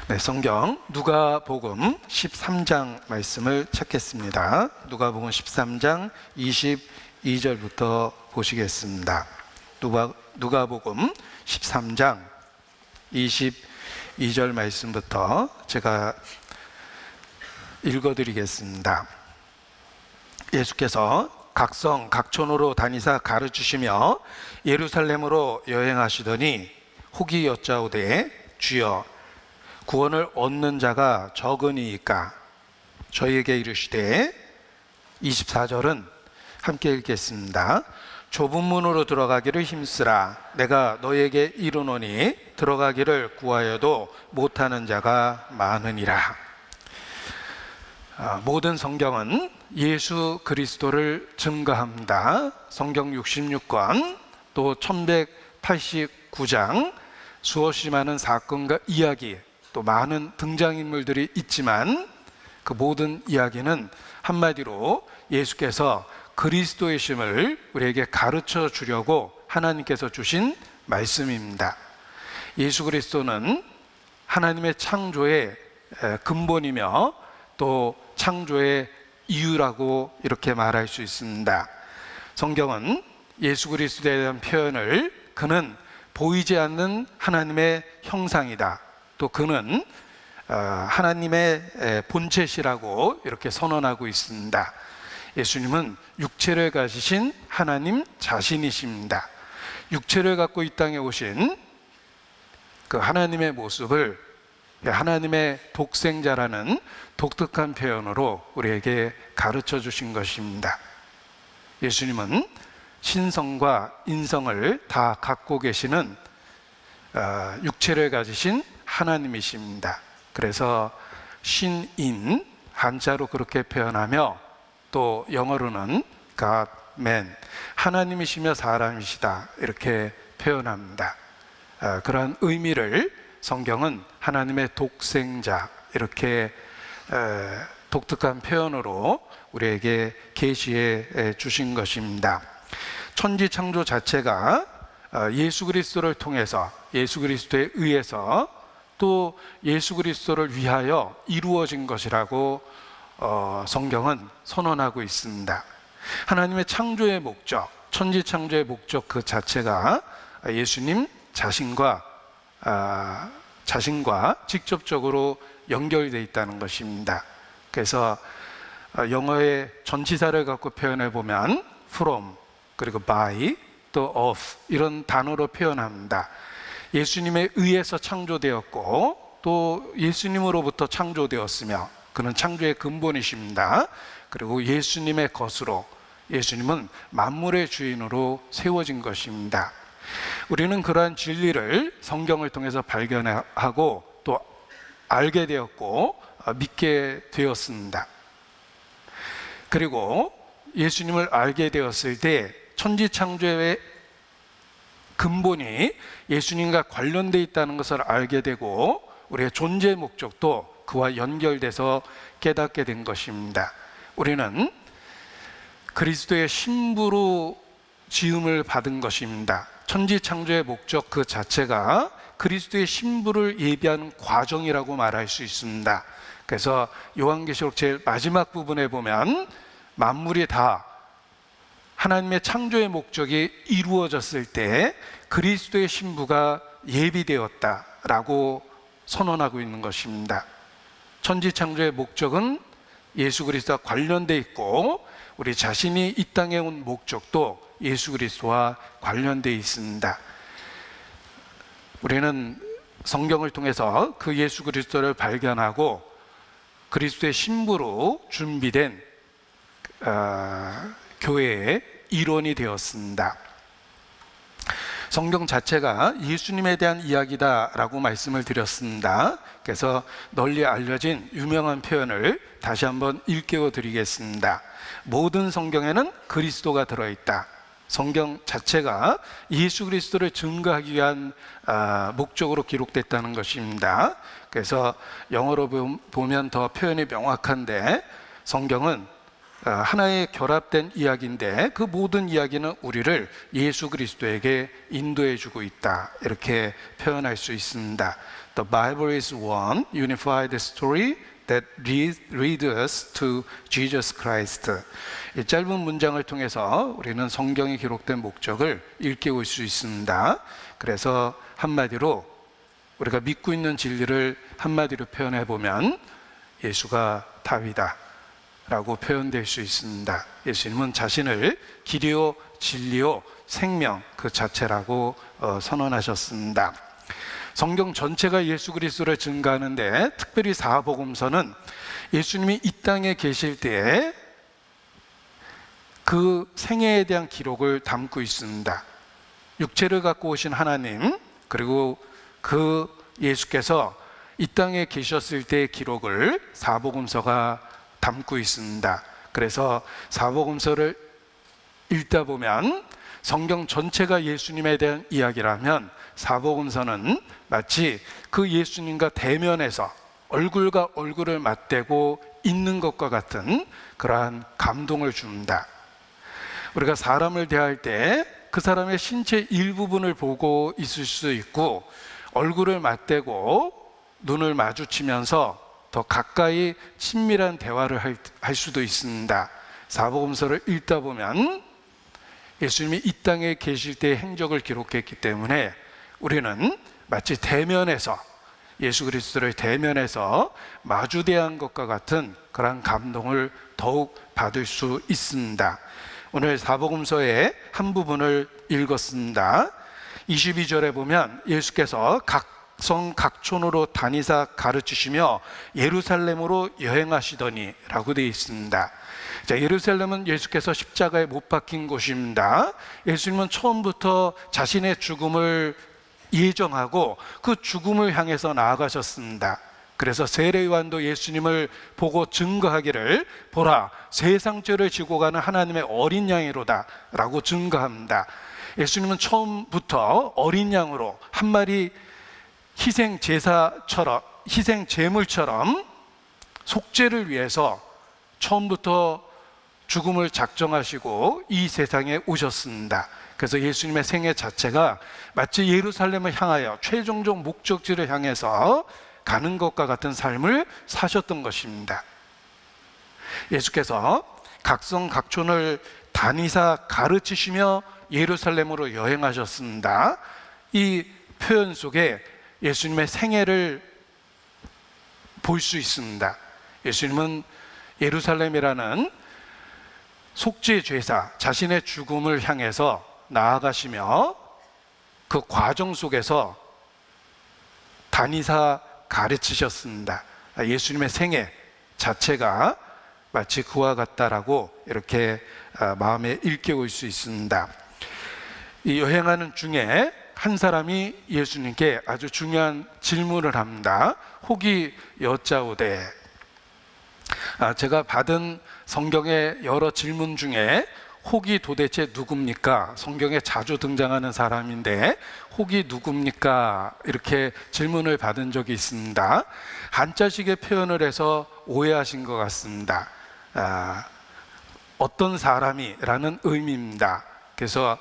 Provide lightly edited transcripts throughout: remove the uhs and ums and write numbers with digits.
네, 성경 누가복음 13장 말씀을 찾겠습니다. 누가복음 13장 22절부터 보시겠습니다. 누가복음 13장 22절 말씀부터 제가 읽어드리겠습니다. 예수께서 각성 각촌으로 다니사 가르치시며 예루살렘으로 여행하시더니 혹이 여짜오되 주여 구원을 얻는 자가 적으니이까 저희에게 이르시되 24절은 함께 읽겠습니다. 좁은 문으로 들어가기를 힘쓰라. 내가 너에게 이르노니 들어가기를 구하여도 못하는 자가 많으니라. 모든 성경은 예수 그리스도를 증거합니다. 성경 66권 또 1189장 수없이 많은 사건과 이야기 또 많은 등장인물들이 있지만 그 모든 이야기는 한마디로 예수께서 그리스도의 심을 우리에게 가르쳐 주려고 하나님께서 주신 말씀입니다. 예수 그리스도는 하나님의 창조의 근본이며 또 창조의 이유라고 이렇게 말할 수 있습니다. 성경은 예수 그리스도에 대한 표현을 그는 보이지 않는 하나님의 형상이다, 또 그는 하나님의 본체시라고 이렇게 선언하고 있습니다. 예수님은 육체를 가지신 하나님 자신이십니다. 육체를 갖고 이 땅에 오신 그 하나님의 모습을 하나님의 독생자라는 독특한 표현으로 우리에게 가르쳐 주신 것입니다. 예수님은 신성과 인성을 다 갖고 계시는 육체를 가지신 하나님이십니다. 그래서 신인, 한자로 그렇게 표현하며 또 영어로는 God, Man, 하나님이시며 사람이시다 이렇게 표현합니다. 그러한 의미를 성경은 하나님의 독생자 이렇게 독특한 표현으로 우리에게 계시해 주신 것입니다. 천지 창조 자체가 예수 그리스도를 통해서 예수 그리스도에 의해서 또 예수 그리스도를 위하여 이루어진 것이라고 성경은 선언하고 있습니다. 하나님의 창조의 목적, 천지 창조의 목적 그 자체가 예수님 자신과 직접적으로 연결되어 있다는 것입니다. 그래서 영어의 전치사를 갖고 표현해 보면 from, 그리고 by, 또 of 이런 단어로 표현합니다. 예수님에 의해서 창조되었고 또 예수님으로부터 창조되었으며 그는 창조의 근본이십니다. 그리고 예수님의 것으로 예수님은 만물의 주인으로 세워진 것입니다. 우리는 그러한 진리를 성경을 통해서 발견하고 또 알게 되었고 믿게 되었습니다. 그리고 예수님을 알게 되었을 때 천지 창조의 근본이 예수님과 관련되어 있다는 것을 알게 되고 우리의 존재 목적도 그와 연결돼서 깨닫게 된 것입니다. 우리는 그리스도의 신부로 지음을 받은 것입니다. 천지 창조의 목적 그 자체가 그리스도의 신부를 예비하는 과정이라고 말할 수 있습니다. 그래서 요한계시록 제일 마지막 부분에 보면 만물이 다 하나님의 창조의 목적이 이루어졌을 때 그리스도의 신부가 예비되었다라고 선언하고 있는 것입니다. 천지 창조의 목적은 예수 그리스도와 관련되어 있고 우리 자신이 이 땅에 온 목적도 예수 그리스도와 관련되어 있습니다. 우리는 성경을 통해서 그 예수 그리스도를 발견하고 그리스도의 신부로 준비된 교회의 일원이 되었습니다. 성경 자체가 예수님에 대한 이야기다라고 말씀을 드렸습니다. 그래서 널리 알려진 유명한 표현을 다시 한번 일깨워 드리겠습니다. 모든 성경에는 그리스도가 들어있다. 성경 자체가 예수 그리스도를 증거하기 위한 목적으로 기록됐다는 것입니다. 그래서 영어로 보면 더 표현이 명확한데 성경은 하나의 결합된 이야기인데 그 모든 이야기는 우리를 예수 그리스도에게 인도해 주고 있다, 이렇게 표현할 수 있습니다. The Bible is one unified story that leads us to Jesus Christ. 이 짧은 문장을 통해서 우리는 성경에 기록된 목적을 일깨울 수 있습니다. 그래서 한마디로 우리가 믿고 있는 진리를 한마디로 표현해 보면 예수가 답이다 라고 표현될 수 있습니다. 예수님은 자신을 길이요 진리요 생명 그 자체라고 선언하셨습니다. 성경 전체가 예수 그리스도를 증거하는데 특별히 사복음서는 예수님이 이 땅에 계실 때에 그 생애에 대한 기록을 담고 있습니다. 육체를 갖고 오신 하나님, 그리고 그 예수께서 이 땅에 계셨을 때의 기록을 사복음서가 담고 있습니다. 그래서 사복음서를 읽다 보면 성경 전체가 예수님에 대한 이야기라면 사복음서는 마치 그 예수님과 대면해서 얼굴과 얼굴을 맞대고 있는 것과 같은 그러한 감동을 줍니다. 우리가 사람을 대할 때 그 사람의 신체 일부분을 보고 있을 수 있고 얼굴을 맞대고 눈을 마주치면서 더 가까이 친밀한 대화를 할 수도 있습니다. 사복음서를 읽다 보면 예수님이 이 땅에 계실 때의 행적을 기록했기 때문에 우리는 마치 대면에서 예수 그리스도를 대면해서 마주대한 것과 같은 그런 감동을 더욱 받을 수 있습니다. 오늘 사복음서의 한 부분을 읽었습니다. 22절에 보면 예수께서 각성 각촌으로 다니사 가르치시며 예루살렘으로 여행하시더니 라고 되어 있습니다. 자, 예루살렘은 예수께서 십자가에 못 박힌 곳입니다. 예수님은 처음부터 자신의 죽음을 예정하고 그 죽음을 향해서 나아가셨습니다. 그래서 세례요한도 예수님을 보고 증거하기를 보라, 세상 죄를 지고 가는 하나님의 어린 양이로다 라고 증거합니다. 예수님은 처음부터 어린 양으로 한 마리 희생 제사처럼, 희생 제물처럼 속죄를 위해서 처음부터 죽음을 작정하시고 이 세상에 오셨습니다. 그래서 예수님의 생애 자체가 마치 예루살렘을 향하여 최종적 목적지를 향해서 가는 것과 같은 삶을 사셨던 것입니다. 예수께서 각성 각촌을 다니사 가르치시며 예루살렘으로 여행하셨습니다. 이 표현 속에 예수님의 생애를 볼 수 있습니다. 예수님은 예루살렘이라는 속죄제사, 자신의 죽음을 향해서 나아가시며 그 과정 속에서 다니사 가르치셨습니다. 예수님의 생애 자체가 마치 그와 같다라고 이렇게 마음에 일깨울 수 있습니다. 이 여행하는 중에 한 사람이 예수님께 아주 중요한 질문을 합니다. 혹이 여짜오되. 제가 받은 성경의 여러 질문 중에 혹이 도대체 누굽니까? 성경에 자주 등장하는 사람인데 혹이 누굽니까? 이렇게 질문을 받은 적이 있습니다. 한자식의 표현을 해서 오해하신 것 같습니다. 어떤 사람이라는 의미입니다. 그래서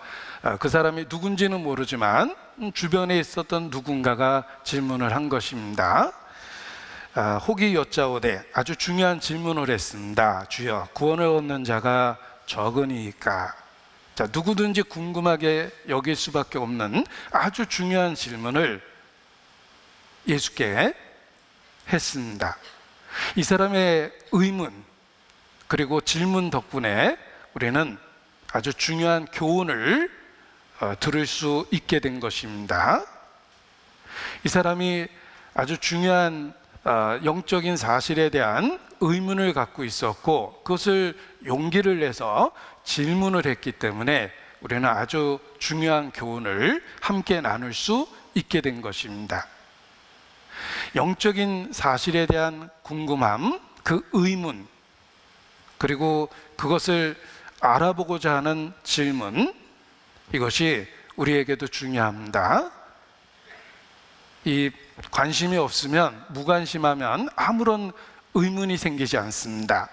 그 사람이 누군지는 모르지만 주변에 있었던 누군가가 질문을 한 것입니다. 혹이 여짜오되, 아주 중요한 질문을 했습니다. 주여, 구원을 얻는 자가 적으니까. 자, 누구든지 궁금하게 여길 수밖에 없는 아주 중요한 질문을 예수께 했습니다. 이 사람의 의문 그리고 질문 덕분에 우리는 아주 중요한 교훈을 들을 수 있게 된 것입니다. 이 사람이 아주 중요한 영적인 사실에 대한 의문을 갖고 있었고 그것을 용기를 내서 질문을 했기 때문에 우리는 아주 중요한 교훈을 함께 나눌 수 있게 된 것입니다. 영적인 사실에 대한 궁금함, 그 의문, 그리고 그것을 알아보고자 하는 질문, 이것이 우리에게도 중요합니다. 이 관심이 없으면, 무관심하면 아무런 의문이 생기지 않습니다.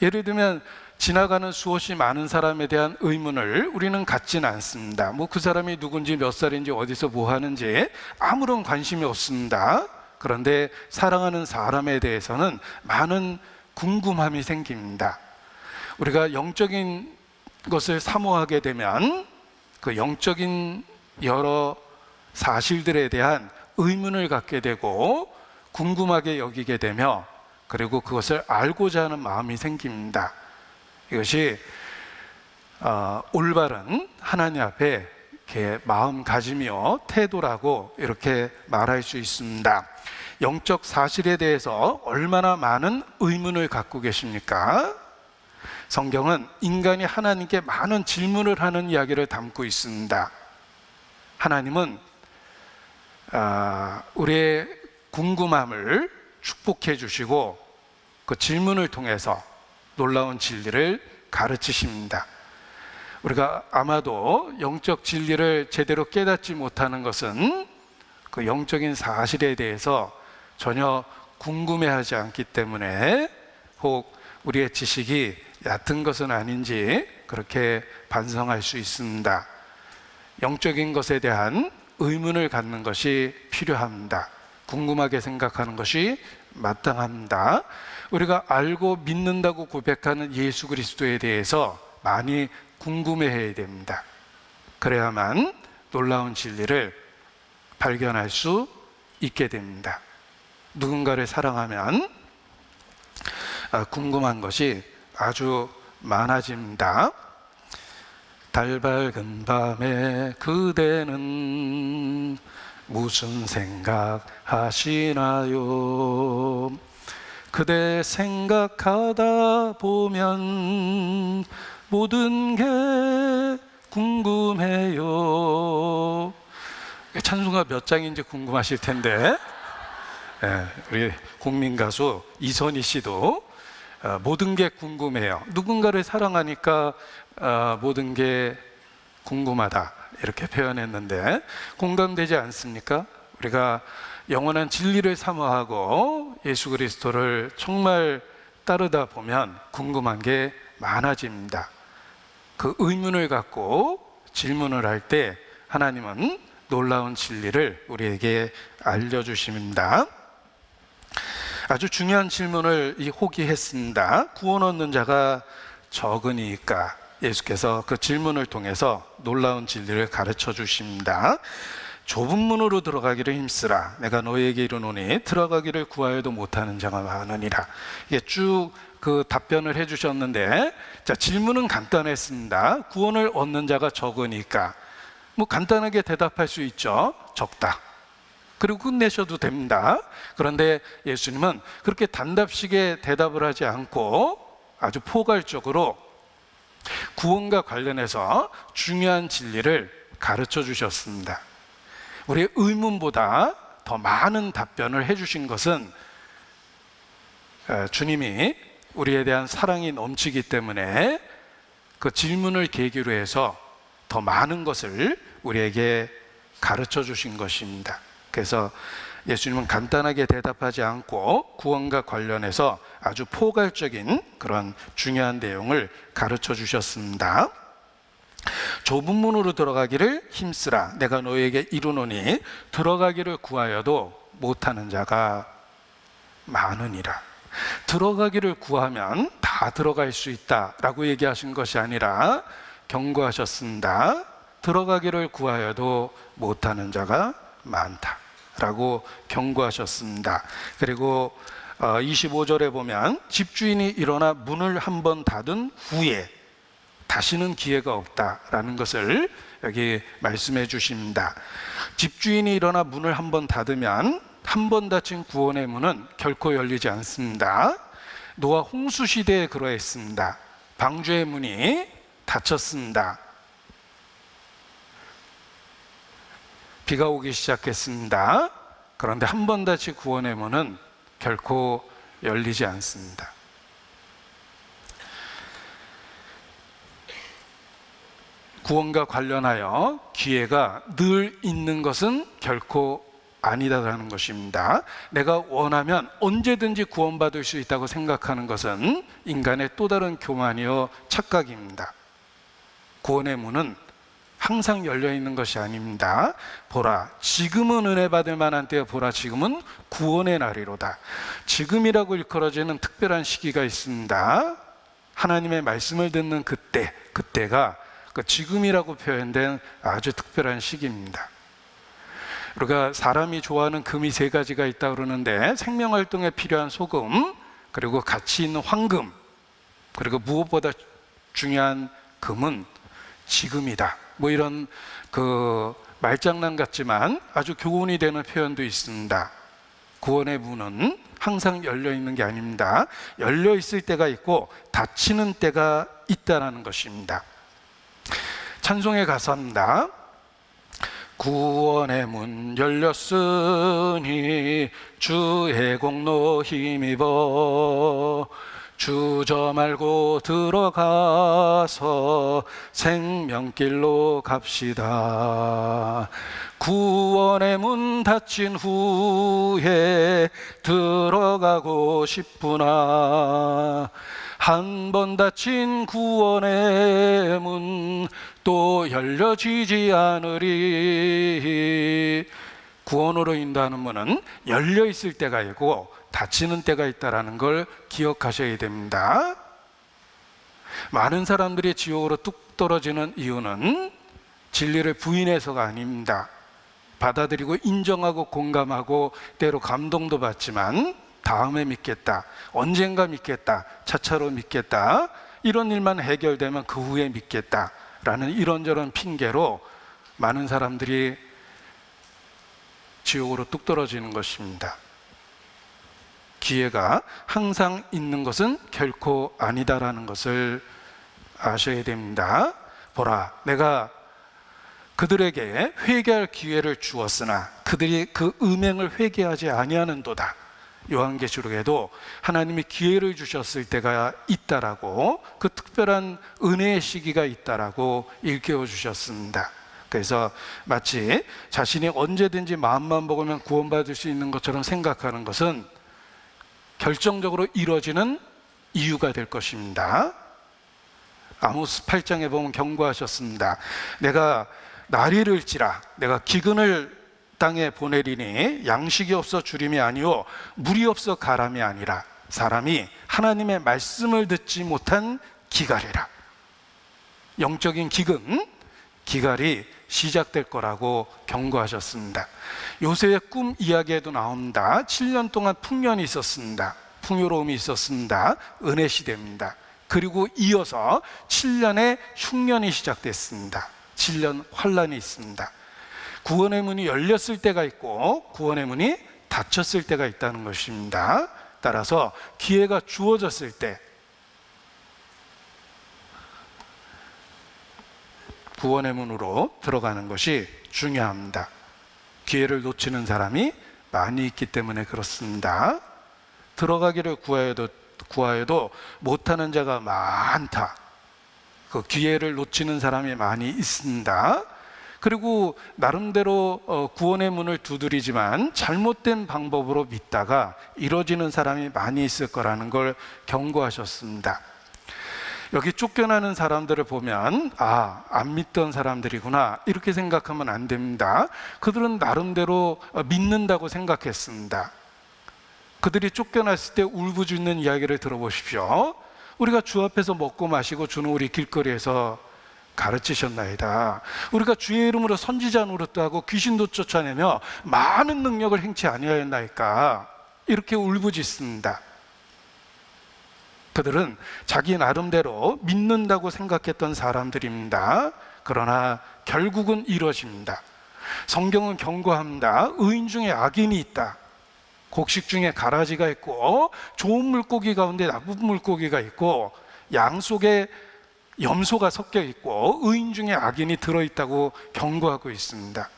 예를 들면 지나가는 수없이 많은 사람에 대한 의문을 우리는 갖지는 않습니다. 뭐 그 사람이 누군지 몇 살인지 어디서 뭐 하는지 아무런 관심이 없습니다. 그런데 사랑하는 사람에 대해서는 많은 궁금함이 생깁니다. 우리가 영적인 것을 사모하게 되면 그 영적인 여러 사실들에 대한 의문을 갖게 되고 궁금하게 여기게 되며, 그리고 그것을 알고자 하는 마음이 생깁니다. 이것이 올바른 하나님 앞에 이렇게 마음가짐이요 태도라고 이렇게 말할 수 있습니다. 영적 사실에 대해서 얼마나 많은 의문을 갖고 계십니까? 성경은 인간이 하나님께 많은 질문을 하는 이야기를 담고 있습니다. 하나님은 우리의 궁금함을 축복해 주시고 그 질문을 통해서 놀라운 진리를 가르치십니다. 우리가 아마도 영적 진리를 제대로 깨닫지 못하는 것은 그 영적인 사실에 대해서 전혀 궁금해하지 않기 때문에, 혹 우리의 지식이 얕은 것은 아닌지 그렇게 반성할 수 있습니다. 영적인 것에 대한 의문을 갖는 것이 필요합니다. 궁금하게 생각하는 것이 마땅합니다. 우리가 알고 믿는다고 고백하는 예수 그리스도에 대해서 많이 궁금해해야 됩니다. 그래야만 놀라운 진리를 발견할 수 있게 됩니다. 누군가를 사랑하면 궁금한 것이 아주 많아집니다. 달 밝은 밤에 그대는 무슨 생각하시나요? 그대 생각하다 보면 모든 게 궁금해요. 찬송가 몇 장인지 궁금하실 텐데, 우리 국민 가수 이선희 씨도 모든 게 궁금해요. 누군가를 사랑하니까 모든 게 궁금하다 이렇게 표현했는데 공감되지 않습니까? 우리가 영원한 진리를 사모하고 예수 그리스도를 정말 따르다 보면 궁금한 게 많아집니다. 그 의문을 갖고 질문을 할 때 하나님은 놀라운 진리를 우리에게 알려주십니다. 아주 중요한 질문을 호기했습니다. 구원 얻는 자가 적으니까. 예수께서 그 질문을 통해서 놀라운 진리를 가르쳐 주십니다. 좁은 문으로 들어가기를 힘쓰라. 내가 너희에게 이르노니 들어가기를 구하여도 못하는 자가 많으니라. 이게 쭉 그 답변을 해주셨는데, 자, 질문은 간단했습니다. 구원을 얻는 자가 적으니까. 뭐 간단하게 대답할 수 있죠. 적다. 그리고 끝내셔도 됩니다. 그런데 예수님은 그렇게 단답식의 대답을 하지 않고 아주 포괄적으로 구원과 관련해서 중요한 진리를 가르쳐 주셨습니다. 우리의 의문보다 더 많은 답변을 해주신 것은 주님이 우리에 대한 사랑이 넘치기 때문에 그 질문을 계기로 해서 더 많은 것을 우리에게 가르쳐 주신 것입니다. 그래서 예수님은 간단하게 대답하지 않고 구원과 관련해서 아주 포괄적인 그런 중요한 내용을 가르쳐 주셨습니다. 좁은 문으로 들어가기를 힘쓰라. 내가 너희에게 이르노니 들어가기를 구하여도 못하는 자가 많으니라. 들어가기를 구하면 다 들어갈 수 있다라고 얘기하신 것이 아니라 경고하셨습니다. 들어가기를 구하여도 못하는 자가 많다라고 경고하셨습니다. 그리고 25절에 보면 집주인이 일어나 문을 한번 닫은 후에 다시는 기회가 없다라는 것을 여기 말씀해 주십니다. 집주인이 일어나 문을 한번 닫으면 한 번 닫힌 구원의 문은 결코 열리지 않습니다. 노아 홍수 시대에 그러했습니다. 방주의 문이 닫혔습니다. 비가 오기 시작했습니다. 그런데 한 번 닫힌 구원의 문은 결코 열리지 않습니다. 구원과 관련하여 기회가 늘 있는 것은 결코 아니다라는 것입니다. 내가 원하면 언제든지 구원받을 수 있다고 생각하는 것은 인간의 또 다른 교만이요 착각입니다. 구원의 문은 항상 열려 있는 것이 아닙니다. 보라, 지금은 은혜 받을 만한 때여, 보라, 지금은 구원의 날이로다. 지금이라고 일컬어지는 특별한 시기가 있습니다. 하나님의 말씀을 듣는 그때가 그 지금이라고 표현된 아주 특별한 시기입니다. 우리가 사람이 좋아하는 금이 3가지가 있다고 그러는데, 생명활동에 필요한 소금, 그리고 가치 있는 황금, 그리고 무엇보다 중요한 금은 지금이다. 뭐 이런 말장난 같지만 아주 교훈이 되는 표현도 있습니다. 구원의 문은 항상 열려 있는 게 아닙니다. 열려 있을 때가 있고 닫히는 때가 있다는 것입니다. 찬송의 가사입니다. 구원의 문 열렸으니 주의 공로 힘입어 주저 말고 들어가서 생명길로 갑시다. 구원의 문 닫힌 후에 들어가고 싶구나. 한 번 닫힌 구원의 문 또 열려지지 않으리. 구원으로 인도하는 문은 열려 있을 때가 있고 닫히는 때가 있다는 걸 기억하셔야 됩니다. 많은 사람들이 지옥으로 뚝 떨어지는 이유는 진리를 부인해서가 아닙니다. 받아들이고 인정하고 공감하고 때로 감동도 받지만 다음에 믿겠다, 언젠가 믿겠다, 차차로 믿겠다, 이런 일만 해결되면 그 후에 믿겠다라는 이런저런 핑계로 많은 사람들이 지옥으로 뚝 떨어지는 것입니다. 기회가 항상 있는 것은 결코 아니다라는 것을 아셔야 됩니다. 보라, 내가 그들에게 회개할 기회를 주었으나 그들이 그 음행을 회개하지 아니하는도다. 요한계시록에도 하나님이 기회를 주셨을 때가 있다라고, 그 특별한 은혜의 시기가 있다라고 일깨워 주셨습니다. 그래서 마치 자신이 언제든지 마음만 먹으면 구원받을 수 있는 것처럼 생각하는 것은 결정적으로 이루어지는 이유가 될 것입니다. 아모스 8장에 보면 경고하셨습니다. 내가 날이 이를지라 내가 기근을 땅에 보내리니 양식이 없어 주림이 아니요 물이 없어 가람이 아니라 사람이 하나님의 말씀을 듣지 못한 기갈이라. 영적인 기갈이 시작될 거라고 경고하셨습니다. 요새의 꿈 이야기에도 나옵니다. 7년 동안 풍년이 있었습니다. 풍요로움이 있었습니다. 은혜 시대입니다. 그리고 이어서 7년의 흉년이 시작됐습니다. 7년 환란이 있습니다. 구원의 문이 열렸을 때가 있고 구원의 문이 닫혔을 때가 있다는 것입니다. 따라서 기회가 주어졌을 때 구원의 문으로 들어가는 것이 중요합니다. 기회를 놓치는 사람이 많이 있기 때문에 그렇습니다. 들어가기를 구하여도 못하는 자가 많다. 그 기회를 놓치는 사람이 많이 있습니다. 그리고 나름대로 구원의 문을 두드리지만 잘못된 방법으로 믿다가 이뤄지는 사람이 많이 있을 거라는 걸 경고하셨습니다. 여기 쫓겨나는 사람들을 보면 안 믿던 사람들이구나 이렇게 생각하면 안 됩니다. 그들은 나름대로 믿는다고 생각했습니다. 그들이 쫓겨났을 때 울부짖는 이야기를 들어보십시오. 우리가 주 앞에서 먹고 마시고 주는 우리 길거리에서 가르치셨나이다. 우리가 주의 이름으로 선지자 노릇도 하고 귀신도 쫓아내며 많은 능력을 행치 아니하였나이까. 이렇게 울부짖습니다. 그들은 자기 나름대로 믿는다고 생각했던 사람들입니다. 그러나 결국은 이루어집니다. 성경은 경고합니다. 의인 중에 악인이 있다. 곡식 중에 가라지가 있고 좋은 물고기 가운데 나쁜 물고기가 있고 양 속에 염소가 섞여 있고 의인 중에 악인이 들어있다고 경고하고 있습니다.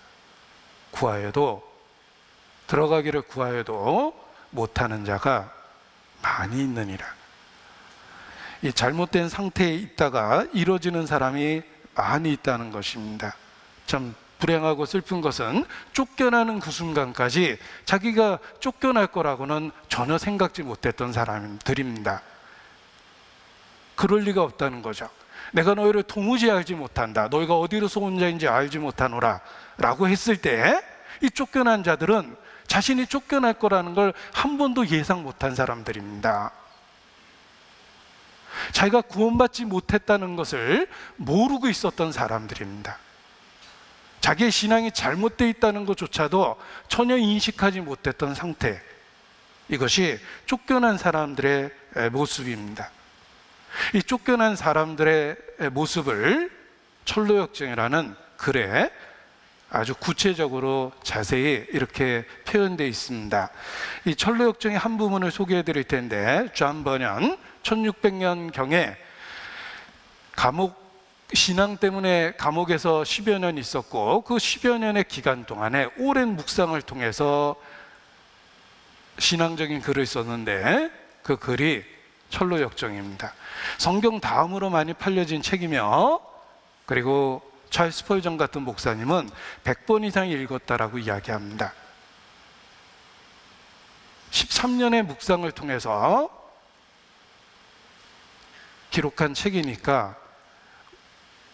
들어가기를 구하여도 못하는 자가 많이 있느니라. 이 잘못된 상태에 있다가 이루어지는 사람이 많이 있다는 것입니다. 참 불행하고 슬픈 것은 쫓겨나는 그 순간까지 자기가 쫓겨날 거라고는 전혀 생각지 못했던 사람들입니다. 그럴 리가 없다는 거죠. 내가 너희를 도무지 알지 못한다. 너희가 어디로서 온 자인지 알지 못하노라 라고 했을 때 이 쫓겨난 자들은 자신이 쫓겨날 거라는 걸 한 번도 예상 못한 사람들입니다. 자기가 구원받지 못했다는 것을 모르고 있었던 사람들입니다. 자기의 신앙이 잘못되어 있다는 것조차도 전혀 인식하지 못했던 상태, 이것이 쫓겨난 사람들의 모습입니다. 이 쫓겨난 사람들의 모습을 철로역정이라는 글에 아주 구체적으로 자세히 이렇게 표현되어 있습니다. 이 철로역정의 한 부분을 소개해 드릴 텐데, 존 버년 1600년경에 신앙 때문에 감옥에서 10여 년 있었고, 그 10여 년의 기간 동안에 오랜 묵상을 통해서 신앙적인 글을 썼는데, 그 글이 철로역정입니다. 성경 다음으로 많이 팔려진 책이며, 그리고 찰스 스펄전 같은 목사님은 100번 이상 읽었다라고 이야기합니다. 13년의 묵상을 통해서 기록한 책이니까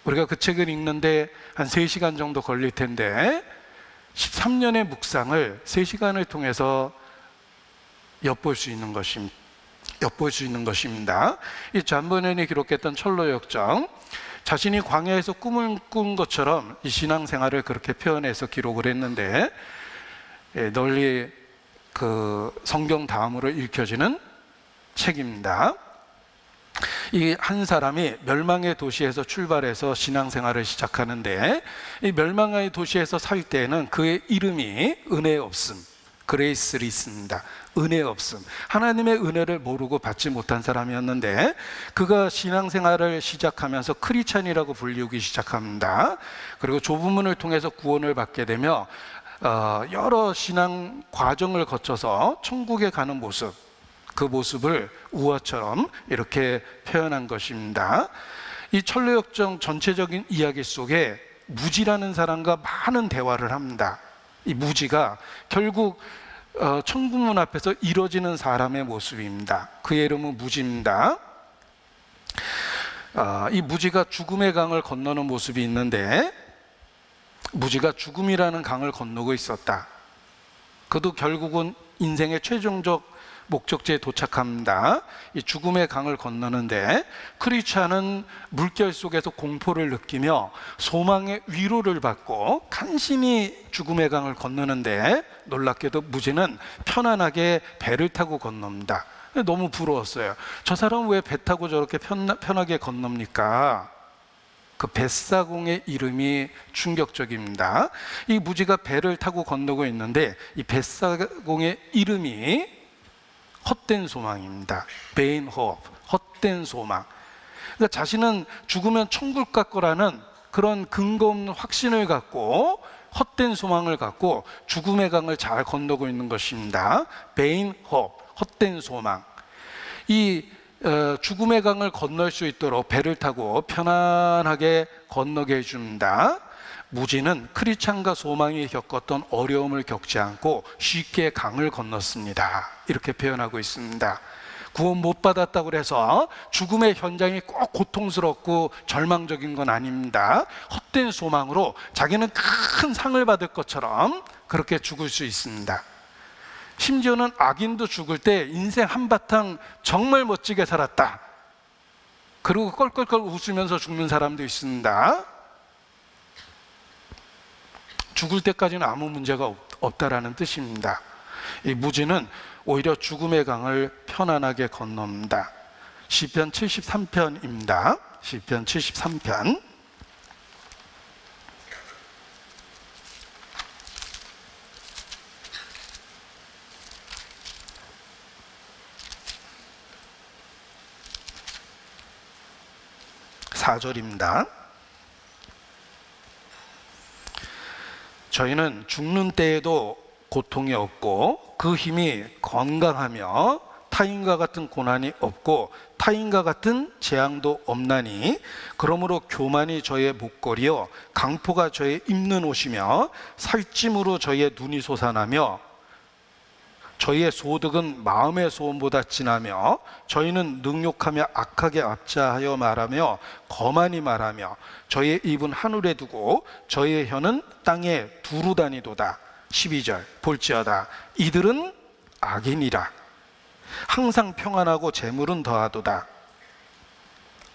우리가 그 책을 읽는데 한 3시간 정도 걸릴 텐데, 13년의 묵상을 3시간을 통해서 엿볼 수 있는 것입니다. 이 존 버년이 기록했던 철로역정, 자신이 광야에서 꿈을 꾼 것처럼 이 신앙생활을 그렇게 표현해서 기록을 했는데, 널리 그 성경 다음으로 읽혀지는 책입니다. 이 한 사람이 멸망의 도시에서 출발해서 신앙생활을 시작하는데, 이 멸망의 도시에서 살 때에는 그의 이름이 은혜 없음, 그레이스리스입니다. 은혜 없음, 하나님의 은혜를 모르고 받지 못한 사람이었는데, 그가 신앙생활을 시작하면서 크리스찬이라고 불리우기 시작합니다. 그리고 좁은 문을 통해서 구원을 받게 되며 여러 신앙 과정을 거쳐서 천국에 가는 모습, 그 모습을 우화처럼 이렇게 표현한 것입니다. 이 철로역정 전체적인 이야기 속에 무지라는 사람과 많은 대화를 합니다. 이 무지가 결국 천국문 앞에서 이뤄지는 사람의 모습입니다. 그의 이름은 무지입니다. 이 무지가 죽음의 강을 건너는 모습이 있는데, 무지가 죽음이라는 강을 건너고 있었다. 그도 결국은 인생의 최종적 목적지에 도착합니다. 이 죽음의 강을 건너는데, 크리스찬은 물결 속에서 공포를 느끼며 소망의 위로를 받고 간신히 죽음의 강을 건너는데, 놀랍게도 무지는 편안하게 배를 타고 건넙니다. 너무 부러웠어요. 저 사람은 왜 배 타고 저렇게 편하게 건넙니까? 그 벳사공의 이름이 충격적입니다. 이 무지가 배를 타고 건너고 있는데, 이 벳사공의 이름이 헛된 소망입니다. vain hope, 헛된 소망. 그러니까 자신은 죽으면 천국 갈 거라는 그런 근거 없는 확신을 갖고, 헛된 소망을 갖고 죽음의 강을 잘 건너고 있는 것입니다. vain hope, 헛된 소망. 이 죽음의 강을 건널 수 있도록 배를 타고 편안하게 건너게 해줍니다. 무지는 크리스찬과 소망이 겪었던 어려움을 겪지 않고 쉽게 강을 건넜습니다. 이렇게 표현하고 있습니다. 구원 못 받았다고 해서 죽음의 현장이 꼭 고통스럽고 절망적인 건 아닙니다. 헛된 소망으로 자기는 큰 상을 받을 것처럼 그렇게 죽을 수 있습니다. 심지어는 악인도 죽을 때 인생 한바탕 정말 멋지게 살았다, 그리고 껄껄껄 웃으면서 죽는 사람도 있습니다. 죽을 때까지는 아무 문제가 없다라는 뜻입니다. 이 무지는 오히려 죽음의 강을 편안하게 건넙니다. 시편 73편입니다. 시편 73편. (4절입니다) 저희는 죽는 때에도 고통이 없고 그 힘이 건강하며 타인과 같은 고난이 없고 타인과 같은 재앙도 없나니 그러므로 교만이 저의 목걸이요 강포가 저의 입는 옷이며 살찜으로 저의 눈이 솟아나며 저희의 소득은 마음의 소원보다 진하며 저희는 능욕하며 악하게 압자하여 말하며 거만히 말하며 저희의 입은 하늘에 두고 저희의 혀는 땅에 두루 다니도다. 12절 볼지어다 이들은 악인이라. 항상 평안하고 재물은 더하도다.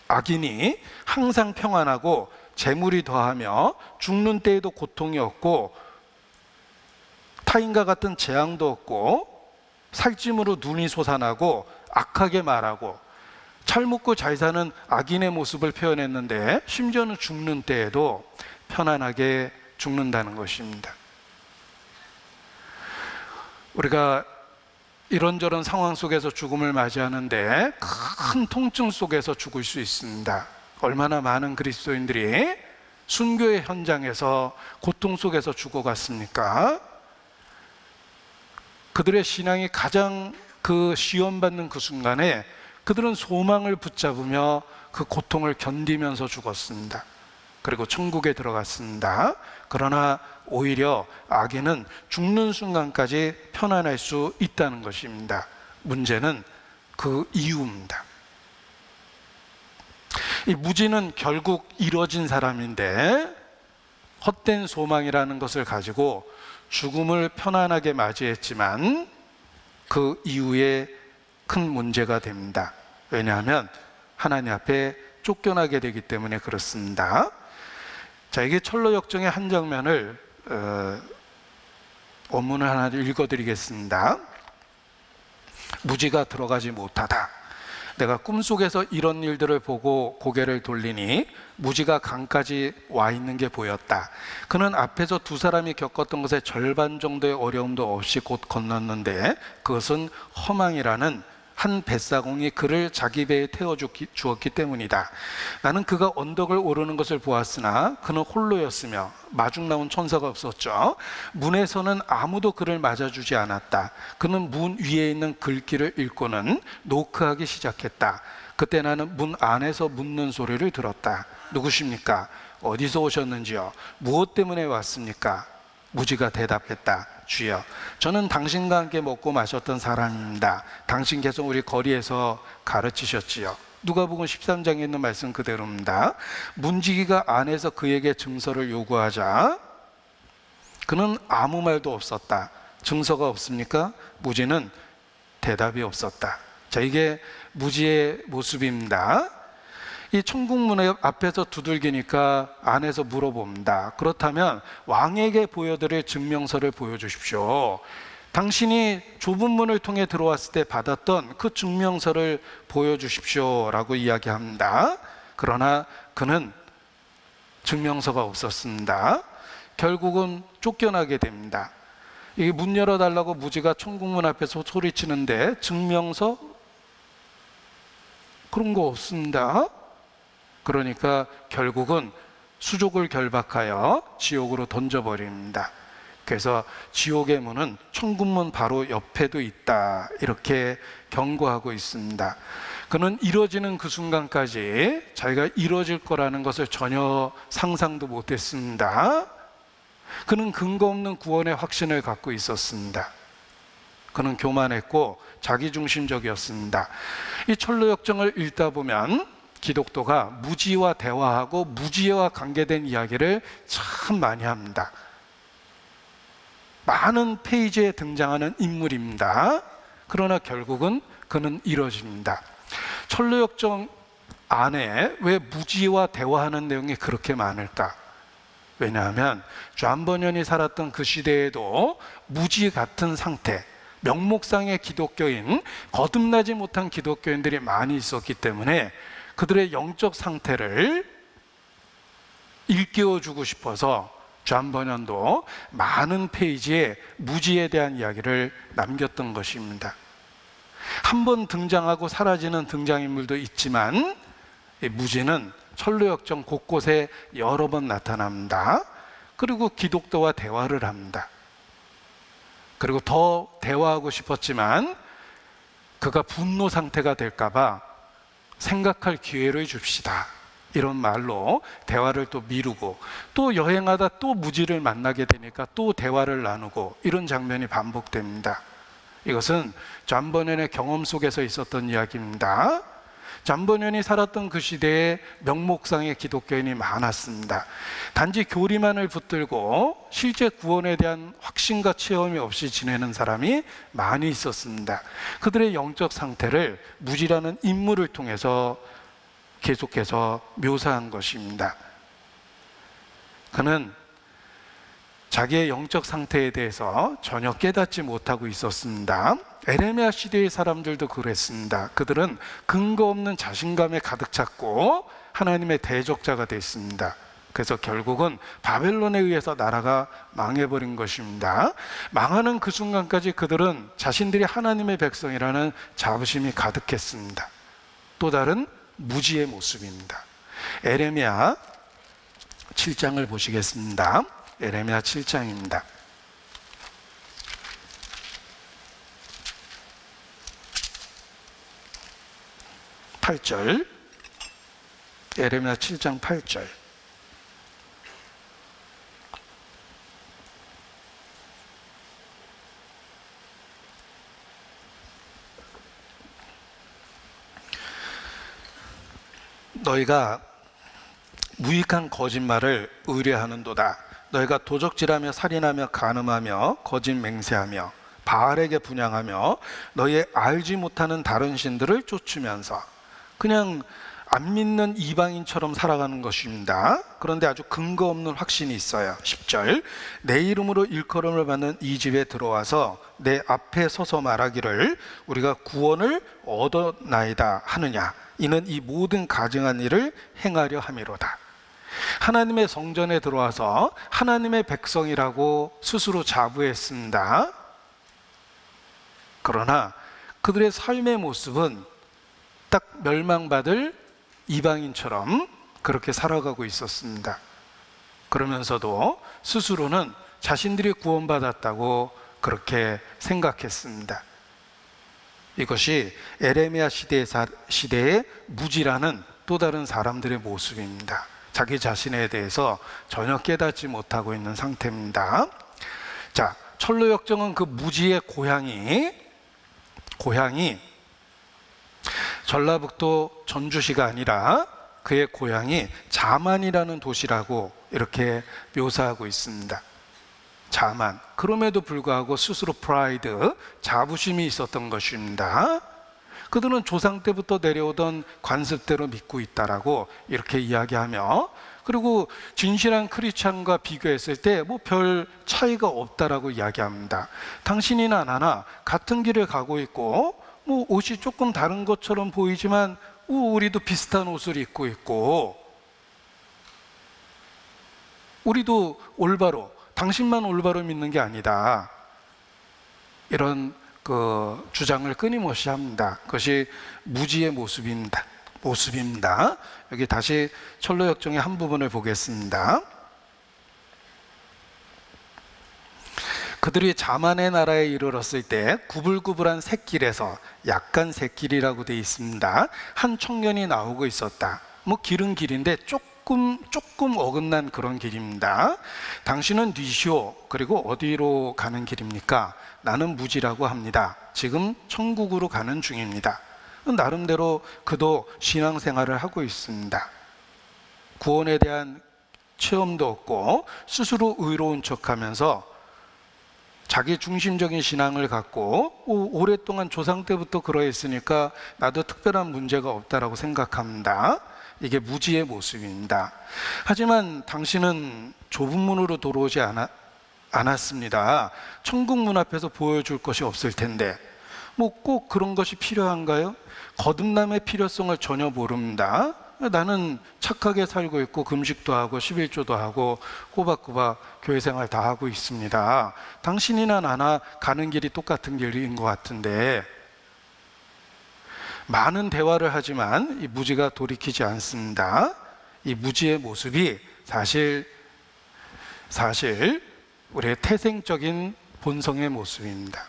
악인이 항상 평안하고 재물이 더하며 죽는 때에도 고통이 없고 타인과 같은 재앙도 없고 살찜으로 눈이 솟아나고 악하게 말하고 잘 먹고 잘 사는 악인의 모습을 표현했는데 심지어는 죽는 때에도 편안하게 죽는다는 것입니다. 우리가 이런저런 상황 속에서 죽음을 맞이하는데 큰 통증 속에서 죽을 수 있습니다. 얼마나 많은 그리스도인들이 순교의 현장에서 고통 속에서 죽어갔습니까? 그들의 신앙이 가장 시험받는 그 순간에 그들은 소망을 붙잡으며 그 고통을 견디면서 죽었습니다. 그리고 천국에 들어갔습니다. 그러나 오히려 악인은 죽는 순간까지 편안할 수 있다는 것입니다. 문제는 그 이유입니다. 이 무지는 결국 이뤄진 사람인데 헛된 소망이라는 것을 가지고 죽음을 편안하게 맞이했지만 그 이후에 큰 문제가 됩니다. 왜냐하면 하나님 앞에 쫓겨나게 되기 때문에 그렇습니다. 자, 이게 철로 역정의 한 장면을 원문을 하나 읽어드리겠습니다. 무지가 들어가지 못하다. 내가 꿈속에서 이런 일들을 보고 고개를 돌리니 무지가 강까지 와 있는 게 보였다. 그는 앞에서 두 사람이 겪었던 것의 절반 정도의 어려움도 없이 곧 건넜는데 그것은 허망이라는 한 뱃사공이 그를 자기 배에 태워주었기 때문이다. 나는 그가 언덕을 오르는 것을 보았으나 그는 홀로였으며 마중 나온 천사가 없었죠. 문에서는 아무도 그를 맞아주지 않았다. 그는 문 위에 있는 글귀를 읽고는 노크하기 시작했다. 그때 나는 문 안에서 묻는 소리를 들었다. 누구십니까? 어디서 오셨는지요? 무엇 때문에 왔습니까? 무지가 대답했다. 주여, 저는 당신과 함께 먹고 마셨던 사람입니다. 당신께서 우리 거리에서 가르치셨지요. 누가복음 13장에 있는 말씀 그대로입니다. 문지기가 안에서 그에게 증서를 요구하자 그는 아무 말도 없었다. 증서가 없습니까? 무지는 대답이 없었다. 자, 이게 무지의 모습입니다. 이 천국문 앞에서 두들기니까 안에서 물어봅니다. 그렇다면 왕에게 보여드릴 증명서를 보여주십시오. 당신이 좁은 문을 통해 들어왔을 때 받았던 그 증명서를 보여주십시오 라고 이야기합니다. 그러나 그는 증명서가 없었습니다. 결국은 쫓겨나게 됩니다. 이게 문 열어달라고 무지가 천국문 앞에서 소리치는데 증명서? 그런 거 없습니다. 그러니까 결국은 수족을 결박하여 지옥으로 던져버립니다. 그래서 지옥의 문은 천국문 바로 옆에도 있다 이렇게 경고하고 있습니다. 그는 이뤄지는 그 순간까지 자기가 이뤄질 거라는 것을 전혀 상상도 못했습니다. 그는 근거 없는 구원의 확신을 갖고 있었습니다. 그는 교만했고 자기중심적이었습니다. 이 철로 역정을 읽다 보면 기독교가 무지와 대화하고 무지와 관계된 이야기를 참 많이 합니다. 많은 페이지에 등장하는 인물입니다. 그러나 결국은 그는 이뤄집니다. 철로 역정 안에 왜 무지와 대화하는 내용이 그렇게 많을까? 왜냐하면 존 버년이 살았던 그 시대에도 무지 같은 상태, 명목상의 기독교인, 거듭나지 못한 기독교인들이 많이 있었기 때문에 그들의 영적 상태를 일깨워주고 싶어서 존 버년도 많은 페이지에 무지에 대한 이야기를 남겼던 것입니다. 한 번 등장하고 사라지는 등장인물도 있지만 무지는 철로 역정 곳곳에 여러 번 나타납니다. 그리고 기독교와 대화를 합니다. 그리고 더 대화하고 싶었지만 그가 분노 상태가 될까 봐 생각할 기회를 줍시다. 이런 말로 대화를 또 미루고, 또 여행하다 또 무지를 만나게 되니까 또 대화를 나누고, 이런 장면이 반복됩니다. 이것은 존 버년의 경험 속에서 있었던 이야기입니다. 존 버년이 살았던 그 시대에 명목상의 기독교인이 많았습니다. 단지 교리만을 붙들고 실제 구원에 대한 확신과 체험이 없이 지내는 사람이 많이 있었습니다. 그들의 영적 상태를 무지라는 인물을 통해서 계속해서 묘사한 것입니다. 그는 자기의 영적 상태에 대해서 전혀 깨닫지 못하고 있었습니다. 에레미야 시대의 사람들도 그랬습니다. 그들은 근거 없는 자신감에 가득 찼고 하나님의 대적자가 됐습니다. 그래서 결국은 바벨론에 의해서 나라가 망해버린 것입니다. 망하는 그 순간까지 그들은 자신들이 하나님의 백성이라는 자부심이 가득했습니다. 또 다른 무지의 모습입니다. 에레미야 7장을 보시겠습니다. 에레미야 7장입니다. 8절, 에레미야 7장 8절. 너희가 무익한 거짓말을 의뢰하는도다. 너희가 도적질하며 살인하며 간음하며 거짓 맹세하며 바알에게 분향하며 너희의 알지 못하는 다른 신들을 쫓으면서 그냥 안 믿는 이방인처럼 살아가는 것입니다. 그런데 아주 근거 없는 확신이 있어요. 10절, 내 이름으로 일컬음을 받는 이 집에 들어와서 내 앞에 서서 말하기를 우리가 구원을 얻어나이다 하느냐. 이는 이 모든 가증한 일을 행하려 함이로다. 하나님의 성전에 들어와서 하나님의 백성이라고 스스로 자부했습니다. 그러나 그들의 삶의 모습은 딱 멸망받을 이방인처럼 그렇게 살아가고 있었습니다. 그러면서도 스스로는 자신들이 구원받았다고 그렇게 생각했습니다. 이것이 에레미야 시대의 무지라는 또 다른 사람들의 모습입니다. 자기 자신에 대해서 전혀 깨닫지 못하고 있는 상태입니다. 자, 철로역정은 그 무지의 고향이 전라북도 전주시가 아니라 그의 고향이 자만이라는 도시라고 이렇게 묘사하고 있습니다. 자만. 그럼에도 불구하고 스스로 프라이드, 자부심이 있었던 것입니다. 그들은 조상 때부터 내려오던 관습대로 믿고 있다라고 이렇게 이야기하며, 그리고 진실한 크리스찬과 비교했을 때 뭐 별 차이가 없다라고 이야기합니다. 당신이나 나나 같은 길을 가고 있고 뭐 옷이 조금 다른 것처럼 보이지만 우리도 비슷한 옷을 입고 있고, 우리도 올바로, 당신만 올바로 믿는 게 아니다, 이런 그 주장을 끊임없이 합니다. 그것이 무지의 모습입니다. 여기 다시 철로역정의 한 부분을 보겠습니다. 그들이 자만의 나라에 이르렀을 때 구불구불한 샛길에서, 약간 샛길이라고 되어 있습니다, 한 청년이 나오고 있었다. 뭐 길은 길인데 조금 어긋난 그런 길입니다. 당신은 뉘시오. 그리고 어디로 가는 길입니까? 나는 무지라고 합니다. 지금 천국으로 가는 중입니다. 나름대로 그도 신앙생활을 하고 있습니다. 구원에 대한 체험도 없고 스스로 의로운 척하면서 자기 중심적인 신앙을 갖고 오랫동안 조상 때부터 그러했으니까 나도 특별한 문제가 없다라고 생각합니다. 이게 무지의 모습입니다. 하지만 당신은 좁은 문으로 들어오지 않았습니다. 천국 문 앞에서 보여줄 것이 없을 텐데 뭐 꼭 그런 것이 필요한가요? 거듭남의 필요성을 전혀 모릅니다. 나는 착하게 살고 있고 금식도 하고 11조도 하고 꼬박꼬박 교회생활 다 하고 있습니다. 당신이나 나나 가는 길이 똑같은 길인 것 같은데, 많은 대화를 하지만 이 무지가 돌이키지 않습니다. 이 무지의 모습이 사실 우리의 태생적인 본성의 모습입니다.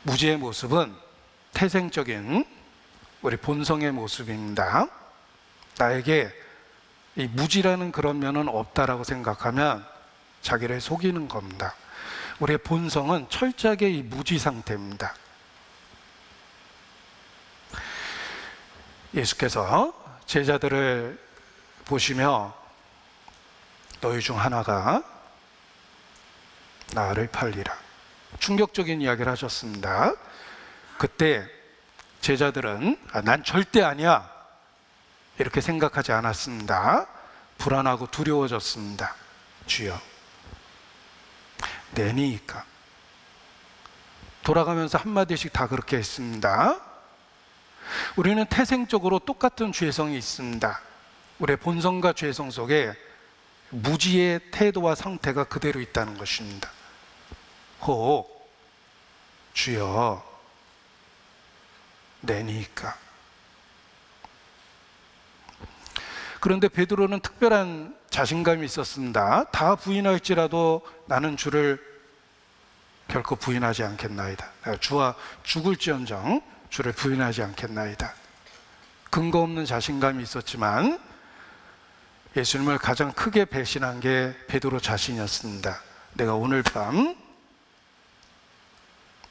무지의 모습은 태생적인 우리 본성의 모습입니다. 나에게 이 무지라는 그런 면은 없다라고 생각하면 자기를 속이는 겁니다. 우리의 본성은 철저하게 이 무지 상태입니다. 예수께서 제자들을 보시며 너희 중 하나가 나를 팔리라, 충격적인 이야기를 하셨습니다. 그때 제자들은 난 절대 아니야 이렇게 생각하지 않았습니다. 불안하고 두려워졌습니다. 주여, 내니까. 돌아가면서 한마디씩 다 그렇게 했습니다. 우리는 태생적으로 똑같은 죄성이 있습니다. 우리의 본성과 죄성 속에 무지의 태도와 상태가 그대로 있다는 것입니다. 혹 주여, 내니까. 그런데 베드로는 특별한 자신감이 있었습니다. 다 부인할지라도 나는 주를 결코 부인하지 않겠나이다. 내가 주와 죽을지언정 주를 부인하지 않겠나이다. 근거 없는 자신감이 있었지만 예수님을 가장 크게 배신한 게 베드로 자신이었습니다. 내가 오늘 밤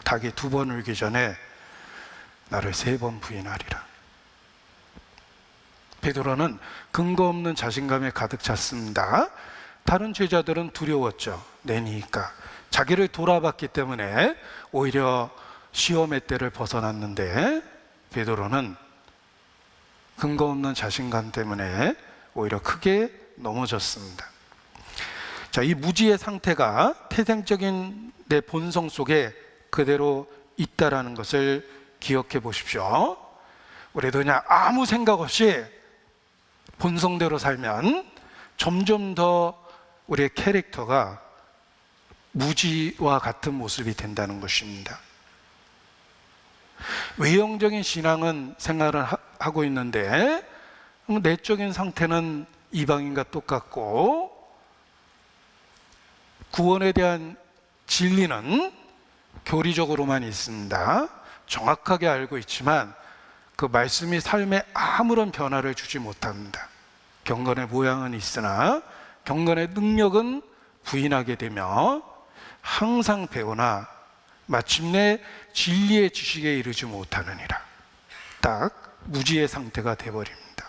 닭이 2번 울기 전에 나를 3번 부인하리라. 베드로는 근거 없는 자신감에 가득 찼습니다. 다른 제자들은 두려웠죠. 내니까. 자기를 돌아봤기 때문에 오히려 시험의 때를 벗어났는데 베드로는 근거 없는 자신감 때문에 오히려 크게 넘어졌습니다. 자, 이 무지의 상태가 태생적인 내 본성 속에 그대로 있다라는 것을 기억해 보십시오. 우리도 그냥 아무 생각 없이 본성대로 살면 점점 더 우리의 캐릭터가 무지와 같은 모습이 된다는 것입니다. 외형적인 신앙은 생활을 하고 있는데 내적인 상태는 이방인과 똑같고, 구원에 대한 진리는 교리적으로만 있습니다. 정확하게 알고 있지만 그 말씀이 삶에 아무런 변화를 주지 못합니다. 경건의 모양은 있으나 경건의 능력은 부인하게 되며 항상 배우나 마침내 진리의 지식에 이르지 못하느니라. 딱 무지의 상태가 되어버립니다.